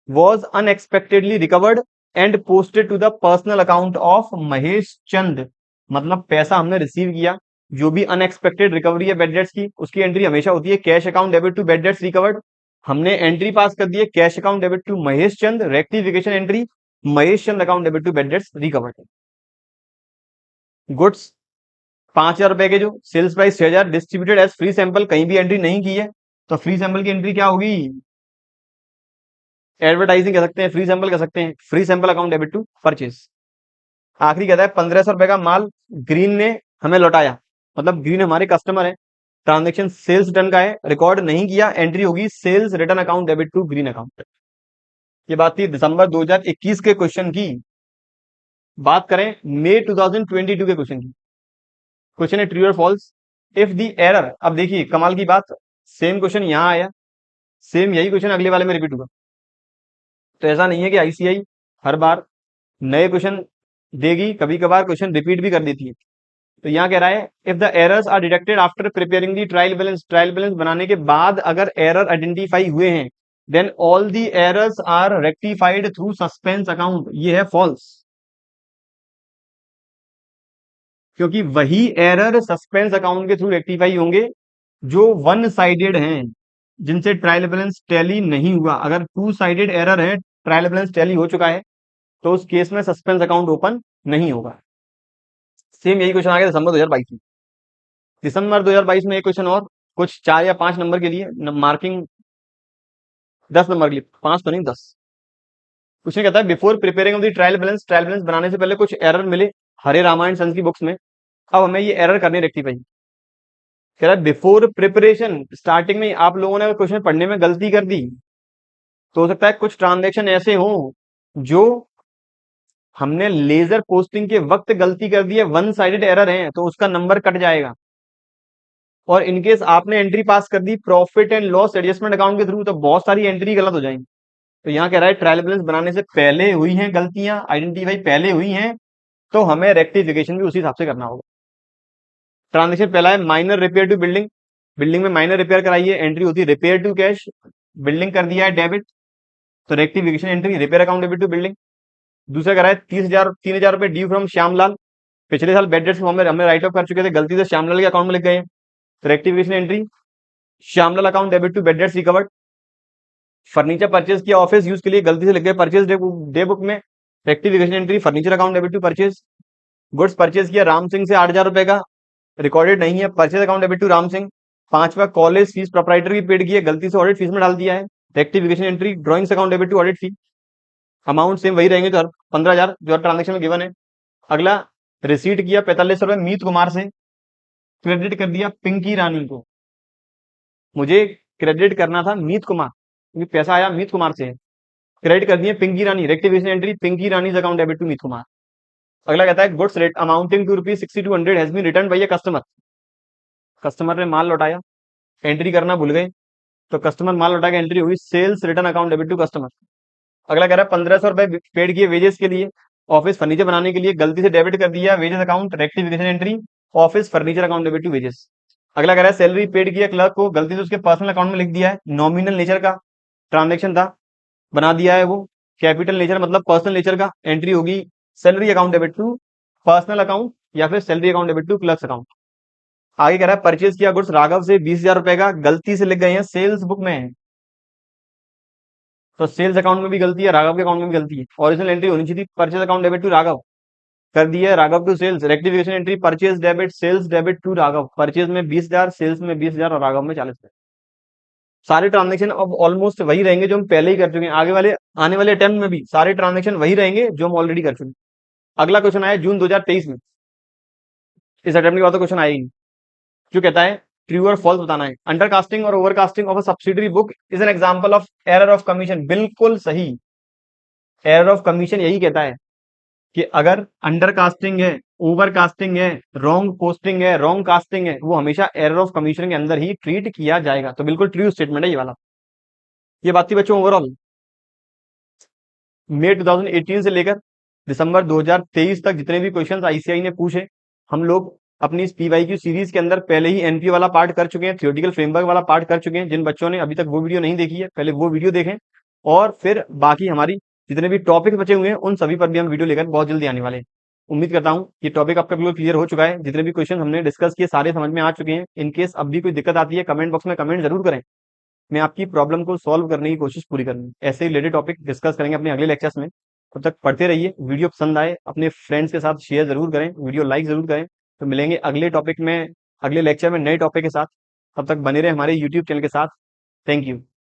Speaker 1: Was unexpectedly recovered and posted to the personal account of Mahesh Chand. मतलब पैसा हमने रिसीव किया, जो भी अनएक्सपेक्टेड रिकवरी है बेड डेट्स की, उसकी एंट्री हमेशा होती है cash account debit to bad debts recovered. हमने एंट्री पास कर दी है cash account debit to Mahesh Chand, rectification entry Mahesh Chand account debit to bad debts recovered. Goods 5,000 रुपए के जो sales price 6,000, distributed as free sample, कहीं भी एंट्री नहीं की है, तो फ्री सैंपल की एंट्री क्या होगी? एडवर्टाइजिंग कह सकते हैं, फ्री सैंपल कह सकते हैं, free sample account debit to purchase. आखिरी कहता है 1,500 रुपए का माल ग्रीन ने हमें लौटाया, मतलब ग्रीन हमारे कस्टमर है, ट्रांजेक्शन सेल्स रिटर्न का है, रिकॉर्ड नहीं किया, एंट्री होगी sales return account debit to Green account. ये बात थी दिसंबर 2021 के क्वेश्चन की। बात करें मई 2022 के क्वेश्चन की। क्वेश्चन है ट्रू और फॉल्स। इफ द एरर, अब देखिए कमाल की बात, सेम क्वेश्चन यहां आया, सेम यही क्वेश्चन अगले वाले में रिपीट हुआ। तो ऐसा नहीं है कि आईसीआई हर बार नए क्वेश्चन देगी, कभी कभार क्वेश्चन रिपीट भी कर देती है। तो यहाँ कह रहा है if the errors are detected after preparing the trial balance. Trial balance बनाने के बाद अगर एरर आइडेंटिफाई हुए हैं, then all the errors are rectified through suspense account. ये है फॉल्स, क्योंकि वही एरर सस्पेंस अकाउंट के थ्रू रेक्टिफाई होंगे जो वन साइडेड हैं, जिनसे ट्रायल बैलेंस टैली नहीं हुआ। अगर टू साइडेड एरर है, ट्रायल बैलेंस टैली हो चुका है, तो उस केस में सस्पेंस अकाउंट ओपन नहीं होगा। सेम यही क्वेश्चन आ गया दिसंबर 2022 में। दिसंबर 2022 में एक क्वेश्चन और, कुछ 4 या 5 नंबर के लिए मार्किंग, 10 नंबर के लिए, 5 तो नहीं 10। क्वेश्चन कहता है before preparing of the trial balance बनाने से पहले कुछ एरर मिले हरे रामायण सन्स की बुक्स में, अब हमें ये एरर करनी रेक्टिफाई। कह रहा है बिफोर प्रिपरेशन, स्टार्टिंग में आप लोगों ने क्वेश्चन पढ़ने में गलती कर दी, तो हो सकता है कुछ ट्रांजेक्शन ऐसे हो जो हमने लेजर पोस्टिंग के वक्त गलती कर दी है, वन साइडेड एरर है, तो उसका नंबर कट जाएगा। और इनकेस आपने एंट्री पास कर दी profit and loss adjustment account के थ्रू, तो बहुत सारी एंट्री गलत हो जाएंगी। तो यहाँ कह रहा है ट्रायल बैलेंस बनाने से पहले हुई हैं गलतियां, आइडेंटिफाई पहले हुई हैं, तो हमें रेक्टिफिकेशन भी उसी हिसाब से करना होगा। ट्रांजेक्शन पहला है minor repair to building, building में माइनर रिपेयर कराइए, एंट्री होती है रिपेयर टू कैश, बिल्डिंग कर दिया है डेबिट, तो rectification entry repair account debit to building. दूसरा करा है 3,000 रुपए ड्यू फ्रॉम श्यामलाल, पिछले साल बेड डेट्स हमें हमने राइट ऑफ कर चुके थे, गलती से श्यामलाल के अकाउंट में लिख गए हैं, तो rectification entry Shyamlal account debit to bad debts recovered. Furniture purchase किया ऑफिस यूज के लिए, गलती से लिख गए परचेज डे बुक में, rectification entry furniture account debit to purchase. Goods purchase किया राम सिंह से 8,000 रुपए का, रिकॉर्डेड नहीं है, purchase account debit to Ram Singh. पांचवा कॉलेज फीस प्रोप्राइटर की पेड की है, गलती से ऑडिट फीस में डाल दिया है, rectification entry drawings account debit to audit fee. Amount same वही रहेंगे जो 15,000 जो ट्रांजेक्शन में गिवन है। अगला रिसीट किया 45 रुपए मीत कुमार से, क्रेडिट कर दिया पिंकी रानी को, मुझे क्रेडिट करना था मीत कुमार क्योंकि पैसा आया मीत कुमार से, क्रेडिट कर दिए Pinky Rani, rectification entry Pinky Rani account debit to Meet Kumar. अगला कहता है goods rate amounting to ₹6200 has been return by a customer, customer ने माल लौटाया, एंट्री करना भूल गए, तो कस्टमर माल लौटा के एंट्री हुई sales return account debit to customer. अगला कह रहा है 1,500 रुपए पेड किए वेजेस के लिए, ऑफिस फर्नीचर बनाने के लिए, गलती से डेबिट कर दिया wages account, rectification entry office furniture account debit to wages. अगला कह रहा है सैलरी पेड किया क्लर्क को, गलती से उसके पर्सनल अकाउंट में लिख दिया है, नॉमिनल नेचर का ट्रांजेक्शन था, बना दिया है वो कैपिटल नेचर मतलब पर्सनल नेचर का, एंट्री होगी salary account debit to personal account या फिर salary account debit to clerks account. आगे कह रहा है परचेज किया गुड्स राघव से 20,000 रुपए का, गलती से लिख गए हैं सेल्स बुक में, तो सेल्स अकाउंट में भी गलती है, राघव के अकाउंट में भी गलती है, ओरिजिनल एंट्री होनी चाहिए थी purchase account debit to Raghav, कर दिया है Raghav to sales, rectification entry purchase debit sales debit to Raghav, purchase में 20,000 सेल्स में 20,000 और राघव में 40,000। सारे ट्रांजेक्शन अब ऑलमोस्ट वही रहेंगे जो हम पहले ही कर चुके हैं, आगे वाले आने वाले अटेम्प्ट में भी सारे ट्रांजेक्शन वही रहेंगे जो हम ऑलरेडी कर चुके हैं। अगला क्वेश्चन आया जून 2023 में, इस अटेम्प्ट के बाद तो क्वेश्चन आया ही नहीं, जो कहता है ट्रू और फॉल्स बताना है। अंडरकास्टिंग और overcasting of a subsidiary book is an example of error of commission, बिल्कुल सही, एरर ऑफ कमीशन यही कहता है कि अगर अंडर कास्टिंग है, ओवर कास्टिंग है, रॉन्ग पोस्टिंग है, रॉन्ग कास्टिंग है, वो हमेशा एरर ऑफ कमीशन के अंदर ही ट्रीट किया जाएगा, तो बिल्कुल ट्रू स्टेटमेंट है ये वाला। ये बात थी बच्चों ओवरऑल मई 2018 से लेकर दिसंबर 2023 तक जितने भी क्वेश्चंस आईसीआई ने पूछे, हम लोग अपनी इस पीवाईक्यू सीरीज के अंदर पहले ही एनपी वाला पार्ट कर चुके हैं, थियोरेटिकल फ्रेमवर्क वाला पार्ट कर चुके हैं। जिन बच्चों ने अभी तक वो वीडियो नहीं देखी है पहले वो वीडियो देखें, और फिर बाकी हमारी जितने भी टॉपिक्स बचे हुए हैं उन सभी पर भी हम वीडियो लेकर बहुत जल्दी आने वाले हैं। उम्मीद करता हूँ ये टॉपिक आपका बिल्कुल क्लियर हो चुका है, जितने भी क्वेश्चन हमने डिस्कस किए सारे समझ में आ चुके हैं। इनकेस अब भी कोई दिक्कत आती है कमेंट बॉक्स में कमेंट जरूर करें, मैं आपकी प्रॉब्लम को सॉल्व करने की कोशिश पूरी करूंगी। ऐसे ही रिलेटेड टॉपिक डिस्कस करेंगे अपने अगले लेक्चर्स में। तब तक पढ़ते रहिए, वीडियो पसंद आए अपने फ्रेंड्स के साथ शेयर जरूर करें, वीडियो लाइक जरूर करें। तो मिलेंगे अगले टॉपिक में, अगले लेक्चर में नए टॉपिक के साथ। तब तक बने रहे हमारे यूट्यूब चैनल के साथ। Thank you.